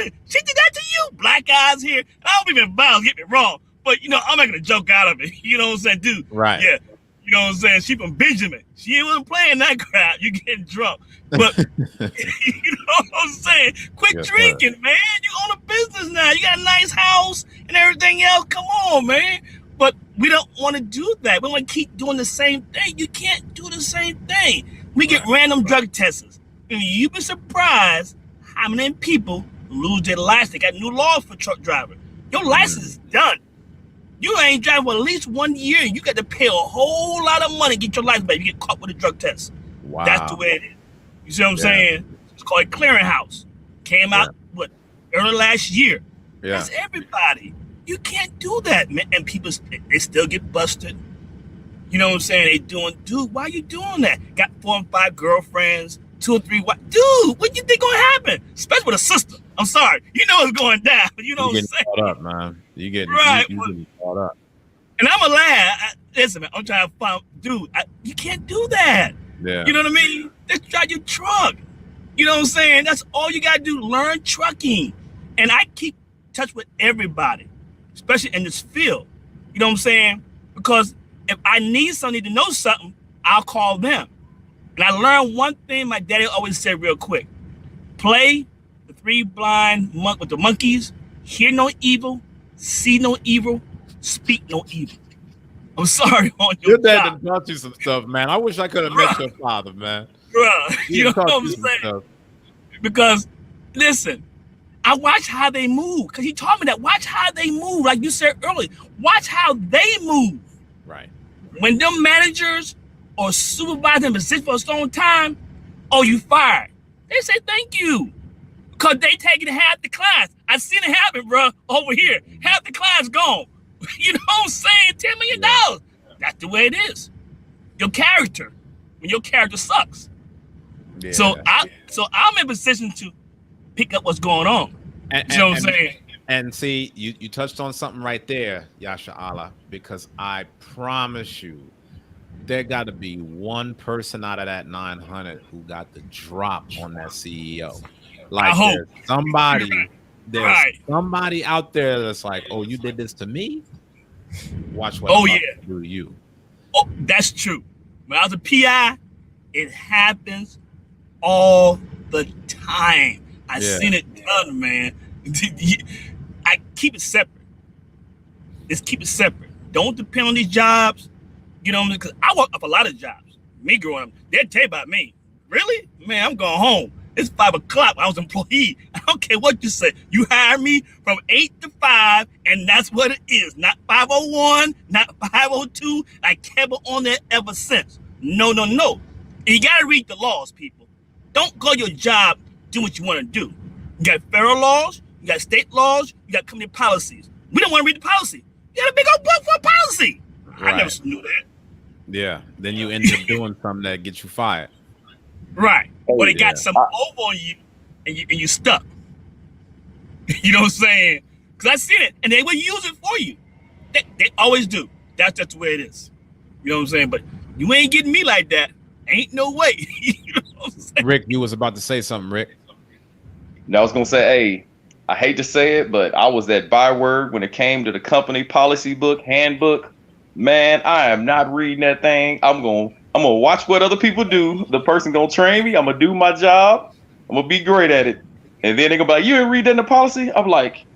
4'7". She did that to you. Black eyes here. I don't even bounce, get me wrong. But, you know, I'm making a joke out of it. You know what I'm saying? Dude, Right. Yeah. You know what I'm saying? She from Benjamin. She wasn't playing that crowd. You getting drunk. But, you know what I'm saying? Quit drinking, man. You own a business now. You got a nice house and everything else. Come on, man. But we don't want to do that. We want to keep doing the same thing. You can't do the same thing. We get random drug tests. And you'd be surprised how many people lose their license. They got new laws for truck drivers. Your license is done. You ain't driving for at least 1 year, and you got to pay a whole lot of money to get your license back. You get caught with a drug test. Wow. That's the way it is. You see what I'm saying? It's called a clearinghouse. Came out, early last year. Yeah. That's everybody. You can't do that, man. And people, they still get busted. You know what I'm saying? They doing, dude, why you doing that? Got 4 and 5 girlfriends, 2 or 3 wives. Dude, what you think gonna happen? Especially with a sister. I'm sorry. You know it's going down. You know what I'm saying? Caught up, man. You getting caught up. And I'm a lad. Listen, man, I'm trying to find, dude, you can't do that. Yeah. You know what I mean? Just drive your truck. You know what I'm saying? That's all you got to do. Learn trucking. And I keep in touch with everybody, especially in this field. You know what I'm saying? Because if I need somebody to know something, I'll call them. And I learned one thing my daddy always said real quick. Play the 3 blind monk with the monkeys. Hear no evil. See no evil. Speak no evil. I'm sorry on your dad job. taught you some stuff, man. I wish I could have met your father, man. Bruh, you know what I'm saying? Because, listen, I watch how they move. Because he taught me that. Watch how they move. Like you said earlier. Watch how they move. Right. When them managers or supervisors in position for a long time, oh, you fired. They say thank you. Because they taking half the class. I seen it happen, bro, over here. Half the class gone. You know what I'm saying? $10 million. That's the way it is. Your character. When your character sucks. Yeah. So I'm in position to pick up what's going on. You know what I'm saying? And see, you touched on something right there, Yasha Allah, because I promise you, there got to be one person out of that 900 who got the drop on that CEO. Like there's somebody out there that's like, oh, you did this to me? Watch what I'm about to do to you. Oh, that's true. When I was a PI, it happens all the time. I seen it done, man. I keep it separate. Just keep it separate. Don't depend on these jobs. You know what I mean? Because I worked up a lot of jobs. Me growing up, they'd tell you about me. Really? Man, I'm going home. It's 5 o'clock. I was an employee. I don't care what you say. You hire me from 8 to 5, and that's what it is. Not 501, not 502. I kept it on there ever since. No. And you got to read the laws, people. Don't go your job, do what you want to do. You got federal laws, you got state laws, you got company policies. We don't want to read the policy. You got a big old book for a policy. Right. I never knew that. Yeah. Then you end up doing something that gets you fired. Right. But it got some over on you and you stuck. You know what I'm saying? Because I seen it and they will use it for you. They always do. That's just the way it is. You know what I'm saying? But you ain't getting me like that. Ain't no way. You know what I'm saying? Rick, you was about to say something, Rick. And I was going to say, hey, I hate to say it, but I was that byword when it came to the company policy book, handbook. Man, I am not reading that thing. I'm gonna watch what other people do. The person gonna train me. I'm gonna do my job. I'm gonna be great at it. And then they go like, you didn't read that in the policy? I'm like,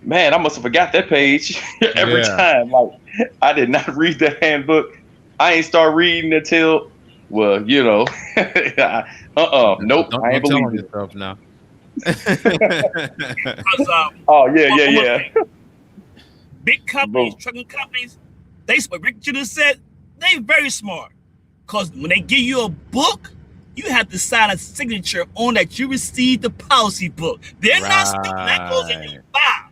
man, I must have forgot that page every time. Like, I did not read the handbook. I ain't start reading until, well, you know, nope. Don't I ain't believe yourself now. Oh yeah. Big companies, trucking companies, what Rick just said, they very smart. Because when they give you a book, you have to sign a signature on that you received the policy book. They're not stupid. That goes in your file.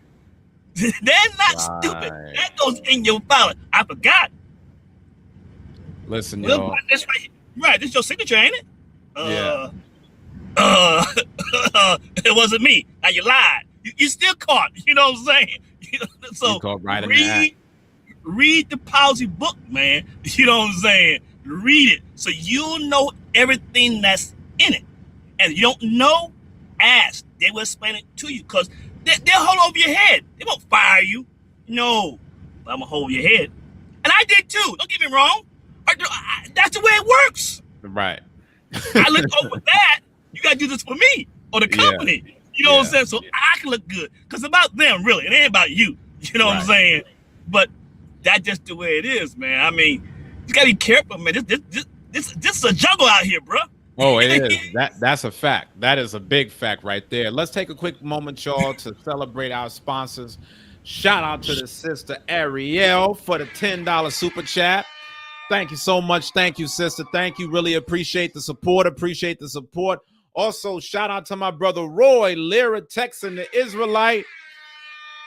They're not stupid. That goes in your file. I forgot. Listen, yo. This is your signature, ain't it? It wasn't me. Now you lied. You still caught. You know what I'm saying? So you caught right in the act. read the policy book, man. You know what I'm saying? Read it so you'll know everything that's in it. And you don't know, ask. They will explain it to you because they'll hold over your head. They won't fire you. No, but I'm going to hold your head. And I did too. Don't get me wrong. That's the way it works. Right. I look over that. You got to do this for me or the company. Yeah. You know what I'm saying? So I can look good. Because it's about them, really. It ain't about you. You know what I'm saying? But that's just the way it is, man. I mean, you got to be careful, man. This is a juggle out here, bro. Oh, it is. That's a fact. That is a big fact right there. Let's take a quick moment, y'all, to celebrate our sponsors. Shout out to the sister Ariel for the $10 super chat. Thank you so much. Thank you, sister. Thank you. Really appreciate the support. Appreciate the support. Also, shout out to my brother Roy, Lyra Texan, the Israelite.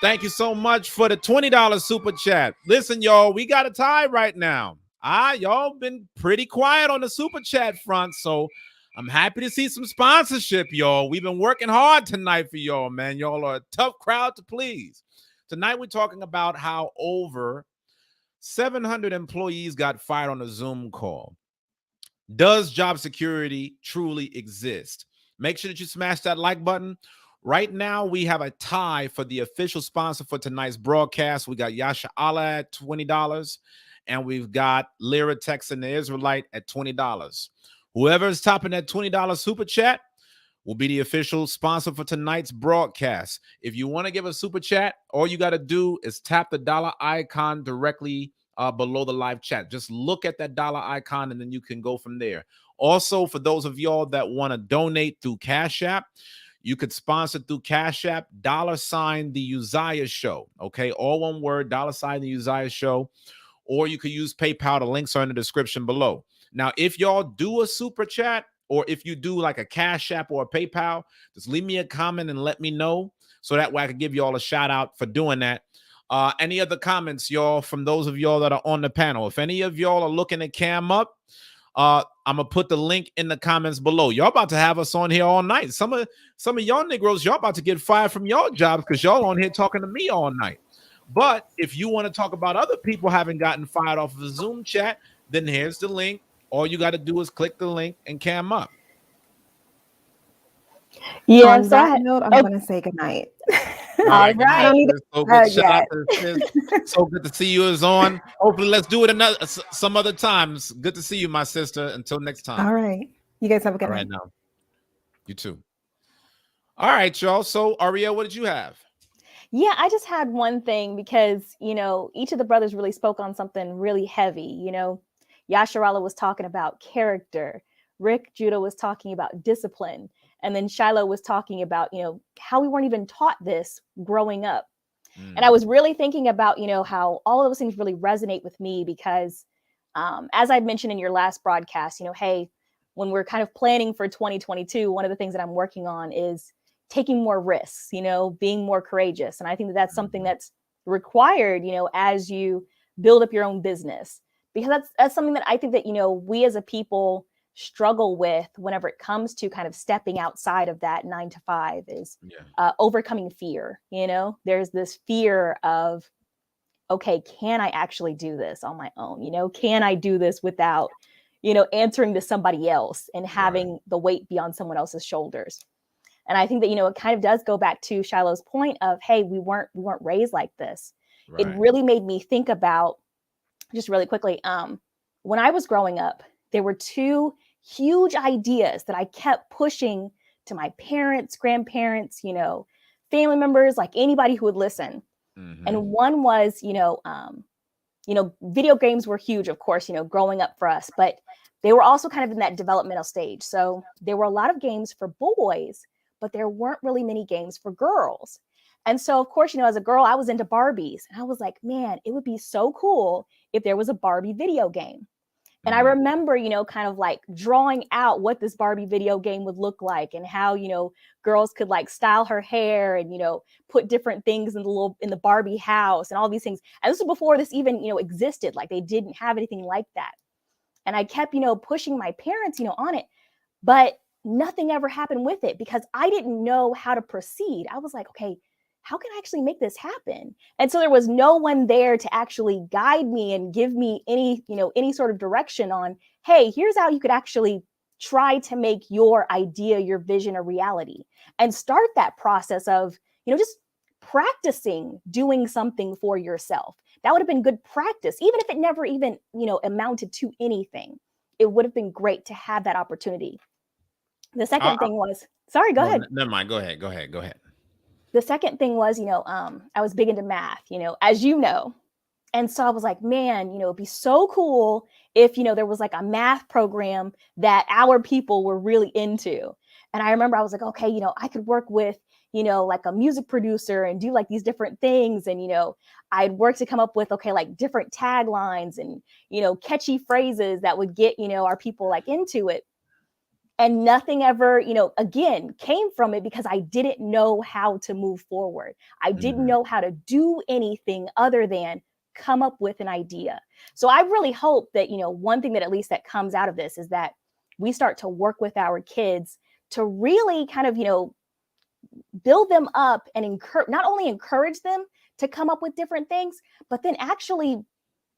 Thank you so much for the $20 super chat. Listen, y'all, we got a tie right now. Y'all been pretty quiet on the super chat front, so I'm happy to see some sponsorship, y'all. We've been working hard tonight for y'all, man. Y'all are a tough crowd to please. Tonight, we're talking about how over 700 employees got fired on a Zoom call. Does job security truly exist? Make sure that you smash that like button. Right now, we have a tie for the official sponsor for tonight's broadcast. We got Yasha Allah at $20, and we've got Lyra Texan, the Israelite, at $20. Whoever is topping that $20 super chat will be the official sponsor for tonight's broadcast. If you want to give a super chat, all you got to do is tap the dollar icon directly below the live chat. Just look at that dollar icon, and then you can go from there. Also, for those of y'all that want to donate through Cash App, you could sponsor through Cash App, $ the Uzziah Show. Okay, all one word, $ the Uzziah Show. Or you could use PayPal. The links are in the description below. Now, if y'all do a super chat, or if you do like a Cash App or a PayPal, just leave me a comment and let me know so that way I can give y'all a shout out for doing that. Any other comments, y'all, from those of y'all that are on the panel? If any of y'all are looking to cam up, I'm gonna put the link in the comments below. Y'all about to have us on here all night. Some of y'all Negroes, y'all about to get fired from your jobs because y'all on here talking to me all night. But if you want to talk about other people having gotten fired off of the Zoom chat, then here's the link. All you got to do is click the link and cam up. Yeah, on that note, I'm going to say goodnight. All right. So good. Shout out to the sis. So good to see you is on. Hopefully, let's do it some other times. Good to see you, my sister. Until next time. All right. You guys have a good night. All right, now. You too. All right, y'all. So, Ariel, what did you have? Yeah, I just had one thing because, each of the brothers really spoke on something really heavy. Yasharala was talking about character. Rick Judah was talking about discipline. And then Shiloh was talking about, how we weren't even taught this growing up. And I was really thinking about, how all of those things really resonate with me because as I mentioned in your last broadcast, hey, when we're kind of planning for 2022, one of the things that I'm working on is taking more risks, being more courageous. And I think that that's something that's required, as you build up your own business, because that's something that I think that, we as a people struggle with whenever it comes to kind of stepping outside of that 9 to 5 is overcoming fear. There's this fear of, okay, can I actually do this on my own? Can I do this without, answering to somebody else and having the weight be on someone else's shoulders? And I think that, it kind of does go back to Shiloh's point of, hey, we weren't raised like this. Right. It really made me think about, just really quickly, when I was growing up, there were two huge ideas that I kept pushing to my parents, grandparents, family members, like anybody who would listen. Mm-hmm. And one was, video games were huge, of course, growing up for us, but they were also kind of in that developmental stage. So there were a lot of games for boys, but there weren't really many games for girls. And so, of course, as a girl, I was into Barbies. And I was like, man, it would be so cool if there was a Barbie video game. And I remember, kind of like drawing out what this Barbie video game would look like and how, girls could like style her hair and, put different things in the Barbie house and all these things. And this was before this even, existed. Like they didn't have anything like that. And I kept, pushing my parents, on it, but nothing ever happened with it because I didn't know how to proceed. I was like, okay, how can I actually make this happen? And so there was no one there to actually guide me and give me any, any sort of direction on, hey, here's how you could actually try to make your idea, your vision a reality, and start that process of, just practicing doing something for yourself. That would have been good practice, even if it never even, amounted to anything. It would have been great to have that opportunity. The second thing was, sorry, go ahead. Never mind. Go ahead. The second thing was, I was big into math, as you know. And so I was like, man, it'd be so cool if, there was like a math program that our people were really into. And I remember I was like, okay, I could work with, like a music producer and do like these different things. And, I'd work to come up with, okay, like different taglines and, catchy phrases that would get, our people like into it. And nothing ever, again, came from it because I didn't know how to move forward. I didn't know how to do anything other than come up with an idea. So I really hope that, one thing that at least that comes out of this is that we start to work with our kids to really kind of, build them up and not only encourage them to come up with different things, but then actually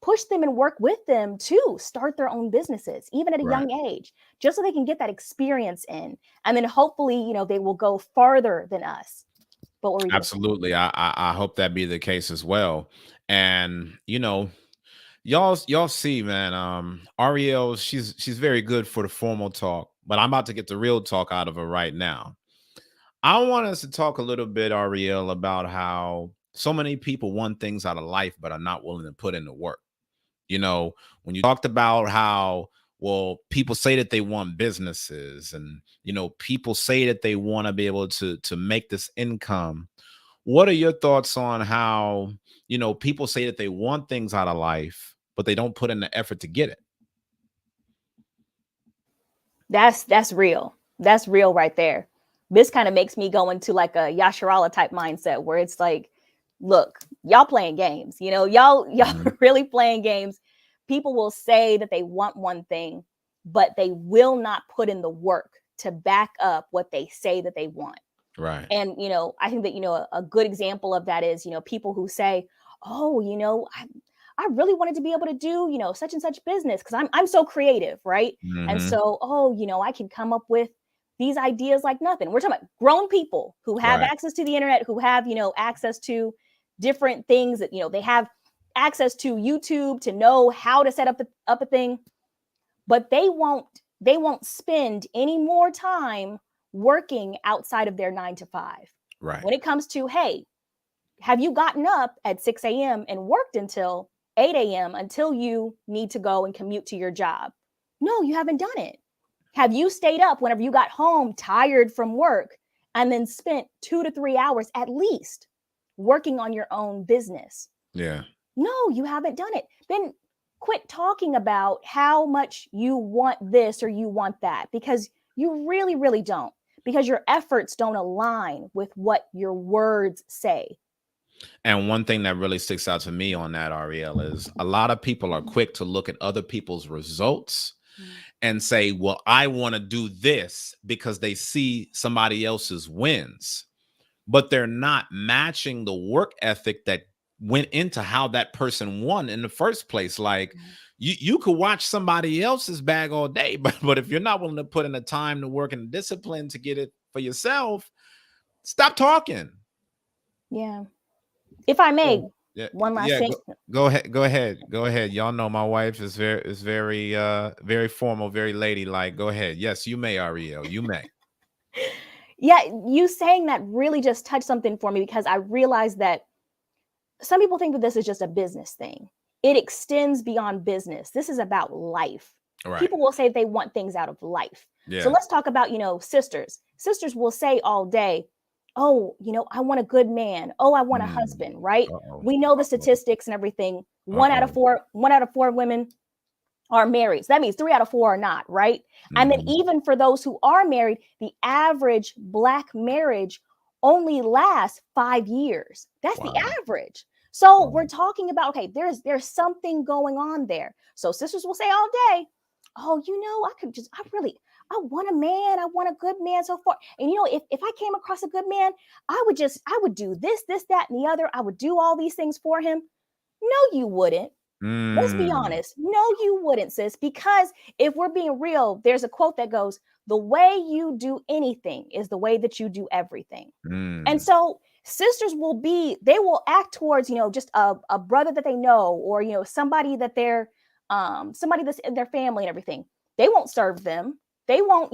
push them and work with them to start their own businesses, even at a young age, just so they can get that experience in. And then hopefully, they will go farther than us. But what were you Absolutely. I hope that be the case as well. And, y'all see, man, Ariel, she's very good for the formal talk, but I'm about to get the real talk out of her right now. I want us to talk a little bit, Ariel, about how so many people want things out of life, but are not willing to put in the work. When you talked about how, well, people say that they want businesses and, people say that they want to be able to make this income. What are your thoughts on how, people say that they want things out of life, but they don't put in the effort to get it? That's real. That's real right there. This kind of makes me go into like a Yasharala type mindset where it's like, look, y'all playing games, y'all really playing games. People will say that they want one thing, but they will not put in the work to back up what they say that they want. Right. And, I think that, a good example of that is, people who say, oh, I really wanted to be able to do, such and such business because I'm so creative. Right. And so, I can come up with these ideas like nothing. We're talking about grown people who have access to the internet, who have, access to different things that, they have access to YouTube to know how to set up a thing, but they won't spend any more time working outside of their 9 to 5. Right. When it comes to, hey, have you gotten up at 6 a.m. and worked until 8 a.m. until you need to go and commute to your job? No, you haven't done it. Have you stayed up whenever you got home tired from work and then spent 2 to 3 hours at least working on your own business? Yeah. No, you haven't done it. Then quit talking about how much you want this or you want that, because you really, really don't, because your efforts don't align with what your words say. And one thing that really sticks out to me on that, Ariel, is a lot of people are quick to look at other people's results and say, well, I want to do this because they see somebody else's wins, but they're not matching the work ethic that went into how that person won in the first place. Like you could watch somebody else's bag all day, but if you're not willing to put in the time to work and the discipline to get it for yourself, stop talking. Yeah. If I may, one last thing. Go ahead. Y'all know my wife is very formal, very ladylike. Go ahead. Yes, you may, Ariel. You may. Yeah, you saying that really just touched something for me, because I realized that some people think that this is just a business thing. It extends beyond business. This is about life. Right. People will say they want things out of life. Yeah. So let's talk about, sisters. Sisters will say all day, oh, I want a good man. Oh, I want a husband, right? We know the statistics and everything. One out of four women are married. So that means 3 out of 4 are not, right? And then even for those who are married, the average Black marriage only lasts 5 years. That's the average. So we're talking about, okay, there's something going on there. So sisters will say all day, oh, I want a man. I want a good man, so forth. And if I came across a good man, I would do this, that, and the other. I would do all these things for him. No, you wouldn't. Let's be honest. No, you wouldn't, sis, because if we're being real, there's a quote that goes, the way you do anything is the way that you do everything. And so sisters they will act towards, just a brother that they know, or, somebody that they're, somebody that's in their family and everything. They won't serve them. They won't,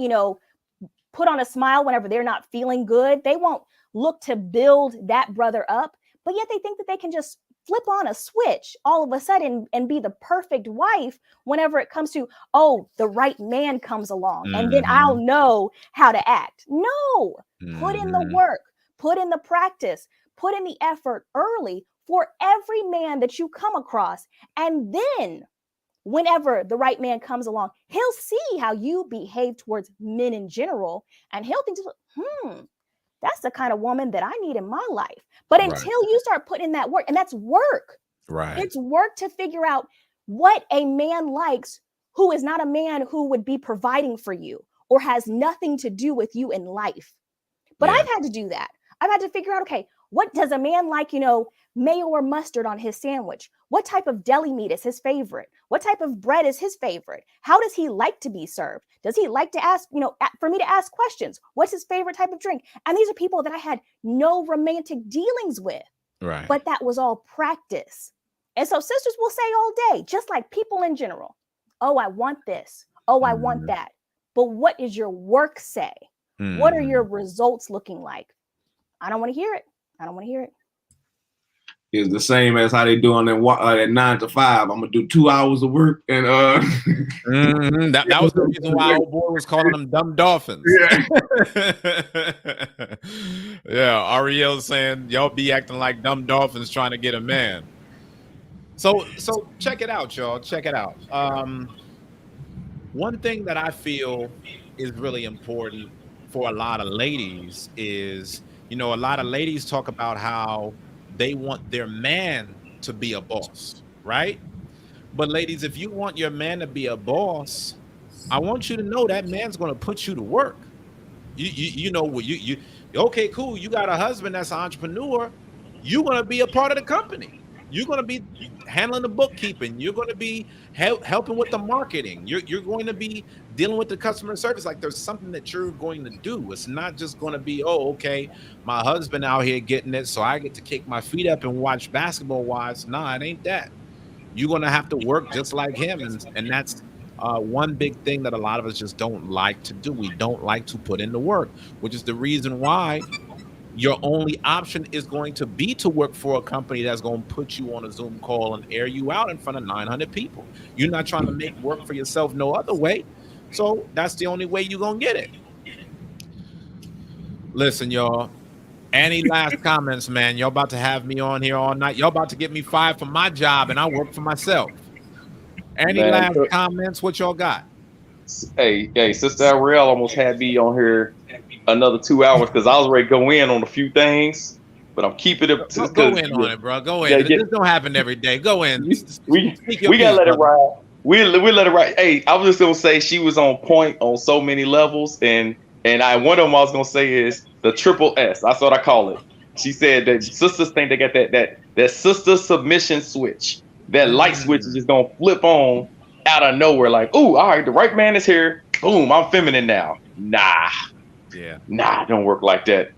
put on a smile whenever they're not feeling good. They won't look to build that brother up, but yet they think that they can just flip on a switch all of a sudden and be the perfect wife whenever it comes to, the right man comes along and then I'll know how to act. No, put in the work, put in the practice, put in the effort early for every man that you come across. And then whenever the right man comes along, he'll see how you behave towards men in general. And he'll think, that's the kind of woman that I need in my life. But until you start putting in that work, and that's work, it's work to figure out what a man likes who is not a man who would be providing for you or has nothing to do with you in life. But I've had to do that. I've had to figure out, okay, what does a man like, mayo or mustard on his sandwich? What type of deli meat is his favorite? What type of bread is his favorite? How does he like to be served? Does he like to ask, for me to ask questions? What's his favorite type of drink? And these are people that I had no romantic dealings with, but that was all practice. And so sisters will say all day, just like people in general, oh, I want this. Oh, I want that. But what is your work say? What are your results looking like? I don't want to hear it. I don't want to hear it. It's the same as how they do on that 9 to 5. I'm gonna do 2 hours of work, and that was the reason why old boy was calling them dumb dolphins. Yeah, Ariel saying y'all be acting like dumb dolphins trying to get a man. So check it out, y'all. Check it out. One thing that I feel is really important for a lot of ladies is, a lot of ladies talk about how they want their man to be a boss, right? But ladies, if you want your man to be a boss, I want you to know that man's going to put you to work. You okay, cool. You got a husband that's an entrepreneur. You're going to be a part of the company. You're going to be handling the bookkeeping. You're going to be helping with the marketing. You're going to be dealing with the customer service. Like there's something that you're going to do. It's not just going to be, okay, my husband out here getting it, so I get to kick my feet up and watch basketball wives. Nah, it ain't that. You're going to have to work just like him. And that's one big thing that a lot of us just don't like to do. We don't like to put in the work, which is the reason why your only option is going to be to work for a company that's going to put you on a Zoom call and air you out in front of 900 people. You're not trying to make work for yourself no other way. So that's the only way you're going to get it. Listen, y'all, any last comments, man? Y'all about to have me on here all night. Y'all about to get me fired from my job and I work for myself. Any last comments? What y'all got? Hey, Sister Ariel almost had me on here another 2 hours because I was ready to go in on a few things, but I'm keeping it. Go in on it, bro. Go in. This don't happen every day. Go in. We gotta let it ride. We let it ride. Hey, I was just gonna say she was on point on so many levels, and one of them I was gonna say is the triple S. That's what I call it. She said that sisters think they got that sister submission switch. That light switch is just gonna flip on out of nowhere, like, ooh, all right, the right man is here. Boom, I'm feminine now. Nah, it don't work like that.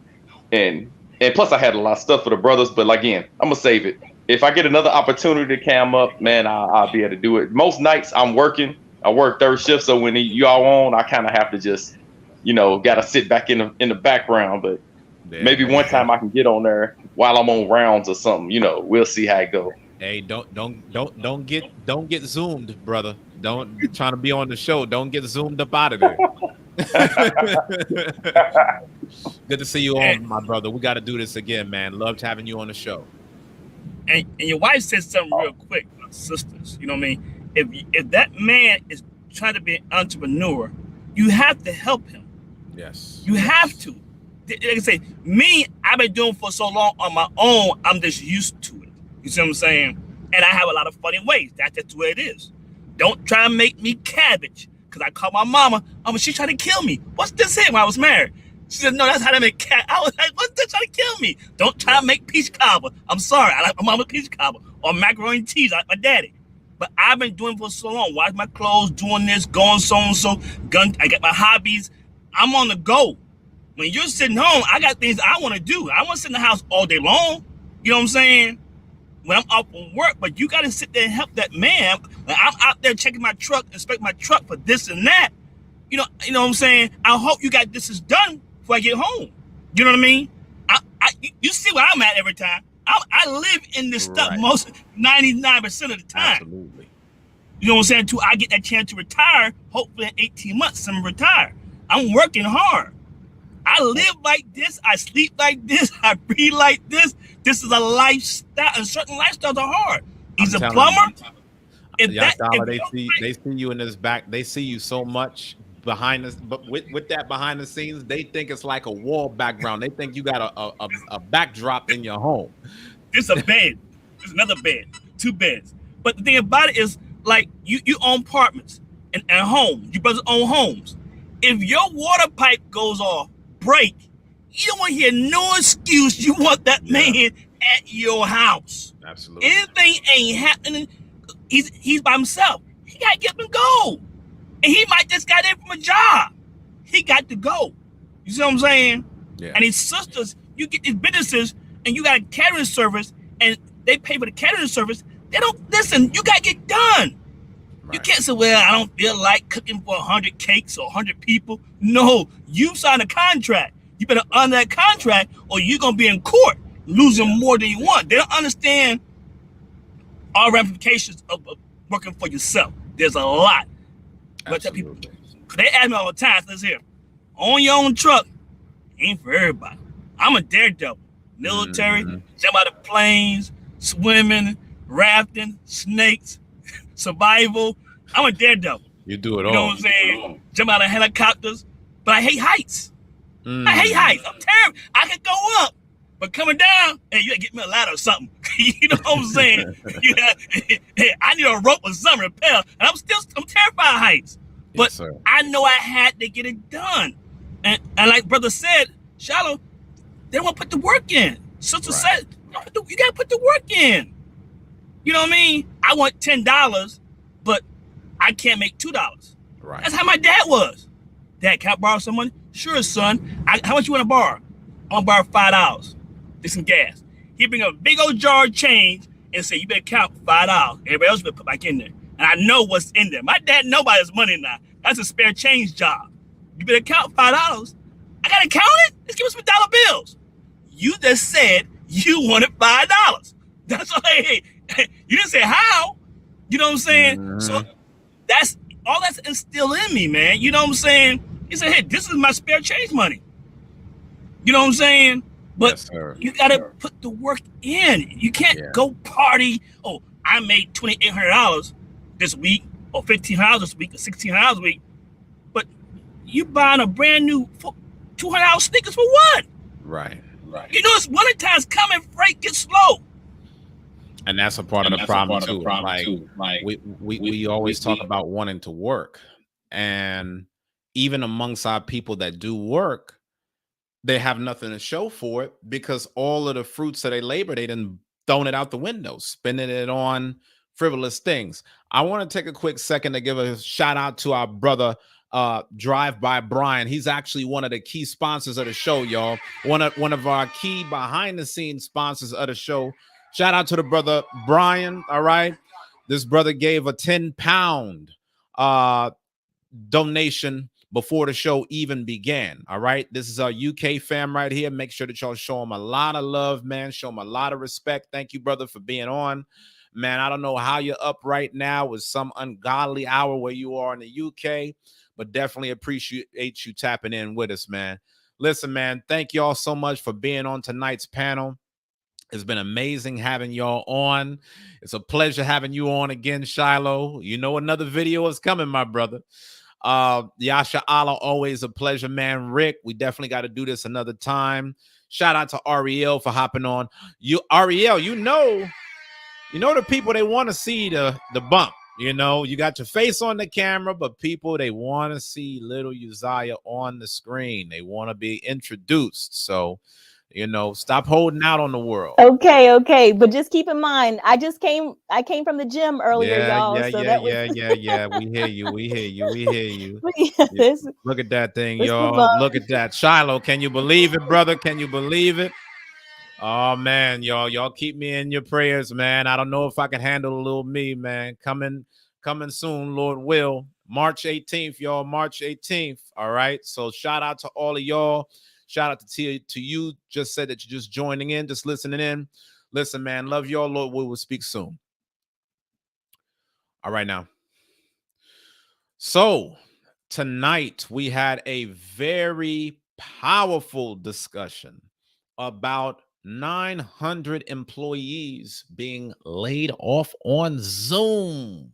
And plus, I had a lot of stuff for the brothers, but again, I'm gonna save it. If I get another opportunity to cam up, man, I'll be able to do it. Most nights I'm working. I work third shift, so when y'all on, I kind of have to just, gotta sit back in the background. But maybe one time I can get on there while I'm on rounds or something. We'll see how it goes. Hey, don't get zoomed, brother. Don't trying to be on the show. Don't get zoomed up out of there. Good to see you on, my brother. We got to do this again, man. Loved having you on the show. And your wife said something real quick, sisters. You know what I mean? If that man is trying to be an entrepreneur, you have to help him. Yes. You have to. Like I say, me, I've been doing for so long on my own, I'm just used to it. You see what I'm saying? And I have a lot of funny ways. That's just the way it is. Don't try to make me cabbage. because I called my mama. She tried to kill me. What's this here when I was married? She said, no, that's how they make cat. I was like, what's this trying to kill me? Don't try to make peach cobbler. I'm sorry. I like my mama's peach cobbler or macaroni and cheese. I like my daddy. But I've been doing it for so long. Wash my clothes, doing this, going so. I got my hobbies. I'm on the go. When you're sitting home, I got things I want to do. I want to sit in the house all day long. You know what I'm saying? When I'm off from work, but you got to sit there and help that man. I'm out there checking my truck, inspect my truck for this and that. You know what I'm saying? I hope you got this is done before I get home. You know what I mean? You see where I'm at every time. I live in this stuff most 99% of the time. Absolutely. You know what I'm saying? Until I get that chance to retire, hopefully in 18 months, I'm retire. I'm working hard. I live like this. I sleep like this. I breathe like this. This is a lifestyle, and certain lifestyles are hard. He's a plumber. They see you in this back. They see you so much behind this, but with that behind the scenes, they think it's like a wall background. They think you got a backdrop in your home. It's a bed. There's another bed. 2 beds. But the thing about it is, like, you own apartments and homes. You brothers own homes. If your water pipe goes off, break, you don't want to hear no excuse. You want that man at your house. Absolutely. Anything ain't happening. He's by himself. He got to get up and go. And he might just got in from a job. He got to go. You see what I'm saying? Yeah. And his sisters, you get these businesses and you got a catering service and they pay for the catering service. They don't listen. You got to get done. Right. You can't say, well, I don't feel like cooking for 100 cakes or 100 people. No, you signed a contract. You better honor that contract or you're going to be in court losing more than you want. They don't understand all ramifications of working for yourself. There's a lot. But people, they ask me all the time, listen here, own your own truck ain't for everybody. I'm a daredevil. Military, jump out of planes, swimming, rafting, snakes, survival. I'm a daredevil. You do it all. You know what I'm saying? Jump out of helicopters. But I hate heights. I hate heights. I'm terrible. I can go up, but coming down, hey, you gotta get me a ladder or something. You know what I'm saying? Hey, I need a rope or something to repel. And I'm terrified of heights. But yes, I know I had to get it done. And like brother said, Shallow, they don't want to put the work in. Sister said, you gotta put the work in. You know what I mean? I want $10, but I can't make $2. Right. That's how my dad was. Dad, can I borrow some money? Sure, son. How much you want to borrow? I want to borrow $5. Get some gas. He'd bring a big old jar of change and say, you better count $5. Everybody else better put back in there. And I know what's in there. My dad knows about his money now. That's a spare change job. You better count $5. I got to count it? Let's give us some dollar bills. You just said you wanted $5. That's all. Hey, you didn't say how. You know what I'm saying? So that's all that's instilled in me, man. You know what I'm saying? He said, hey, this is my spare change money. You know what I'm saying? But yes, you got to put the work in. You can't go party. Oh, I made $2,800 this week or $1,500 this week or $1,600 a week. But you buying a brand new $200 sneakers for what? Right. You know, it's winter time's coming, freight gets slow. And that's a part of the problem too. Like we always talk about wanting to work. And even amongst our people that do work, they have nothing to show for it because all of the fruits of their labor, they done thrown it out the window, spending it on frivolous things. I want to take a quick second to give a shout out to our brother, Drive by Brian. He's actually one of the key sponsors of the show, y'all. One of our key behind the scenes sponsors of the show. Shout out to the brother Brian. All right. This brother gave a 10-pound donation before the show even began. All right. This is our UK fam right here. Make sure that y'all show him a lot of love, man. Show him a lot of respect. Thank you, brother, for being on. Man, I don't know how you're up right now with some ungodly hour where you are in the UK, but definitely appreciate you tapping in with us, man. Listen, man, thank y'all so much for being on tonight's panel. It's been amazing having y'all on. It's a pleasure having you on again, Shiloh. You know another video is coming, my brother. Yasha Allah, always a pleasure, man. Rick, we definitely got to do this another time. Shout out to Ariel for hopping on. Ariel, you know the people, they want to see the bump. You know, you got your face on the camera, but people, they want to see little Uzziah on the screen. They want to be introduced. So, you know, stop holding out on the world. Okay, but just keep in mind, I came from the gym earlier, y'all. So that was Yeah. We hear you. We hear you. We hear you. yeah, Yeah. Look at that thing, let's move y'all. on. Look at that. Shiloh, can you believe it, brother? Can you believe it? Oh man, y'all keep me in your prayers, man. I don't know if I can handle a little me, man. Coming soon, Lord will. March 18th, y'all. March 18th. All right. So shout out to all of y'all. Shout out to you. Just said that you're just joining in, just listening in. Listen, man. Love y'all. Lord will speak soon. All right now. So tonight we had a very powerful discussion about 900 employees being laid off on Zoom.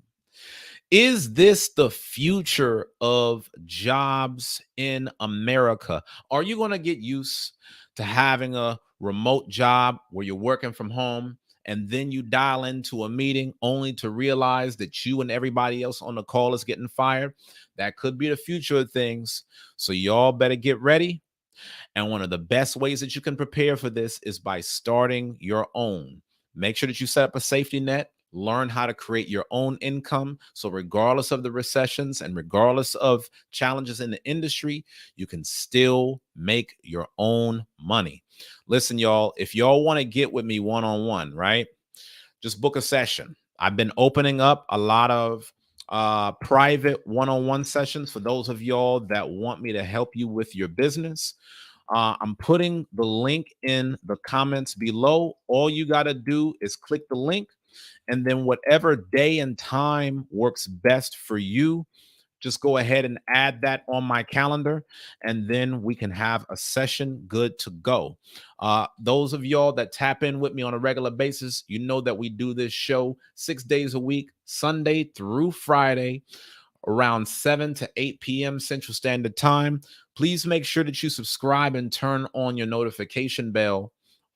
Is this the future of jobs in America? Are you going to get used to having a remote job where you're working from home and then you dial into a meeting only to realize that you and everybody else on the call is getting fired? That could be the future of things. So y'all better get ready. And one of the best ways that you can prepare for this is by starting your own. Make sure that you set up a safety net, learn how to create your own income. So regardless of the recessions and regardless of challenges in the industry, you can still make your own money. Listen, y'all, if y'all want to get with me one-on-one, right? Just book a session. I've been opening up a lot of private one-on-one sessions for those of y'all that want me to help you with your business. I'm putting the link in the comments below. All you got to do is click the link, and then whatever day and time works best for you, just go ahead and add that on my calendar, and then we can have a session good to go. Those of y'all that tap in with me on a regular basis, you know that we do this show 6 days a week, Sunday through Friday, around 7 to 8 p.m. Central Standard Time. Please make sure that you subscribe and turn on your notification bell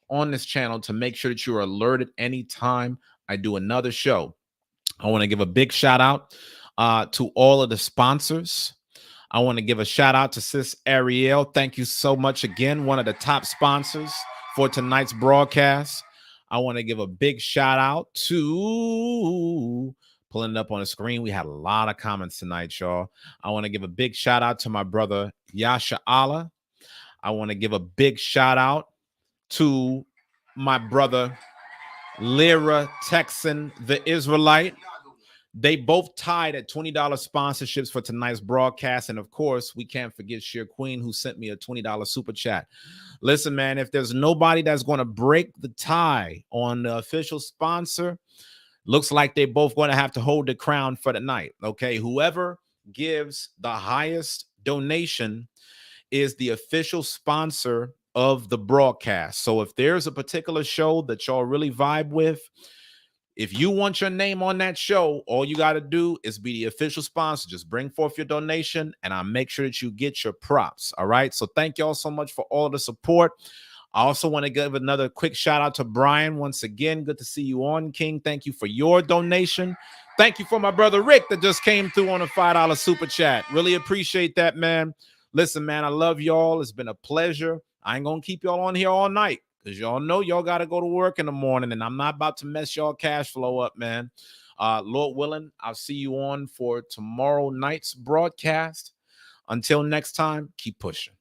on this channel to make sure that you are alerted anytime I do another show. I want to give a big shout out to all of the sponsors. I want to give a shout out to Sis Ariel. Thank you so much again, one of the top sponsors for tonight's broadcast. I want to give a big shout out to, pulling it up on the screen, we had a lot of comments tonight, y'all. I want to give a big shout out to my brother Yasha Allah. I want to give a big shout out to my brother Lyra Texan the Israelite. They both tied at $20 sponsorships for tonight's broadcast. And of course, we can't forget Sheer Queen, who sent me a $20 super chat. Listen, man, if there's nobody that's going to break the tie on the official sponsor, looks like they're both going to have to hold the crown for the night. Okay, whoever gives the highest donation is the official sponsor of the broadcast. So if there's a particular show that y'all really vibe with, if you want your name on that show, all you got to do is be the official sponsor. Just bring forth your donation, and I'll make sure that you get your props. All right. So thank y'all so much for all the support. I also want to give another quick shout out to Brian. Once again, good to see you on, King. Thank you for your donation. Thank you for my brother Rick that just came through on a $5 super chat. Really appreciate that, man. Listen, man, I love y'all. It's been a pleasure. I ain't going to keep y'all on here all night, because y'all know y'all got to go to work in the morning, and I'm not about to mess y'all cash flow up, man. Lord willing, I'll see you on for tomorrow night's broadcast. Until next time, keep pushing.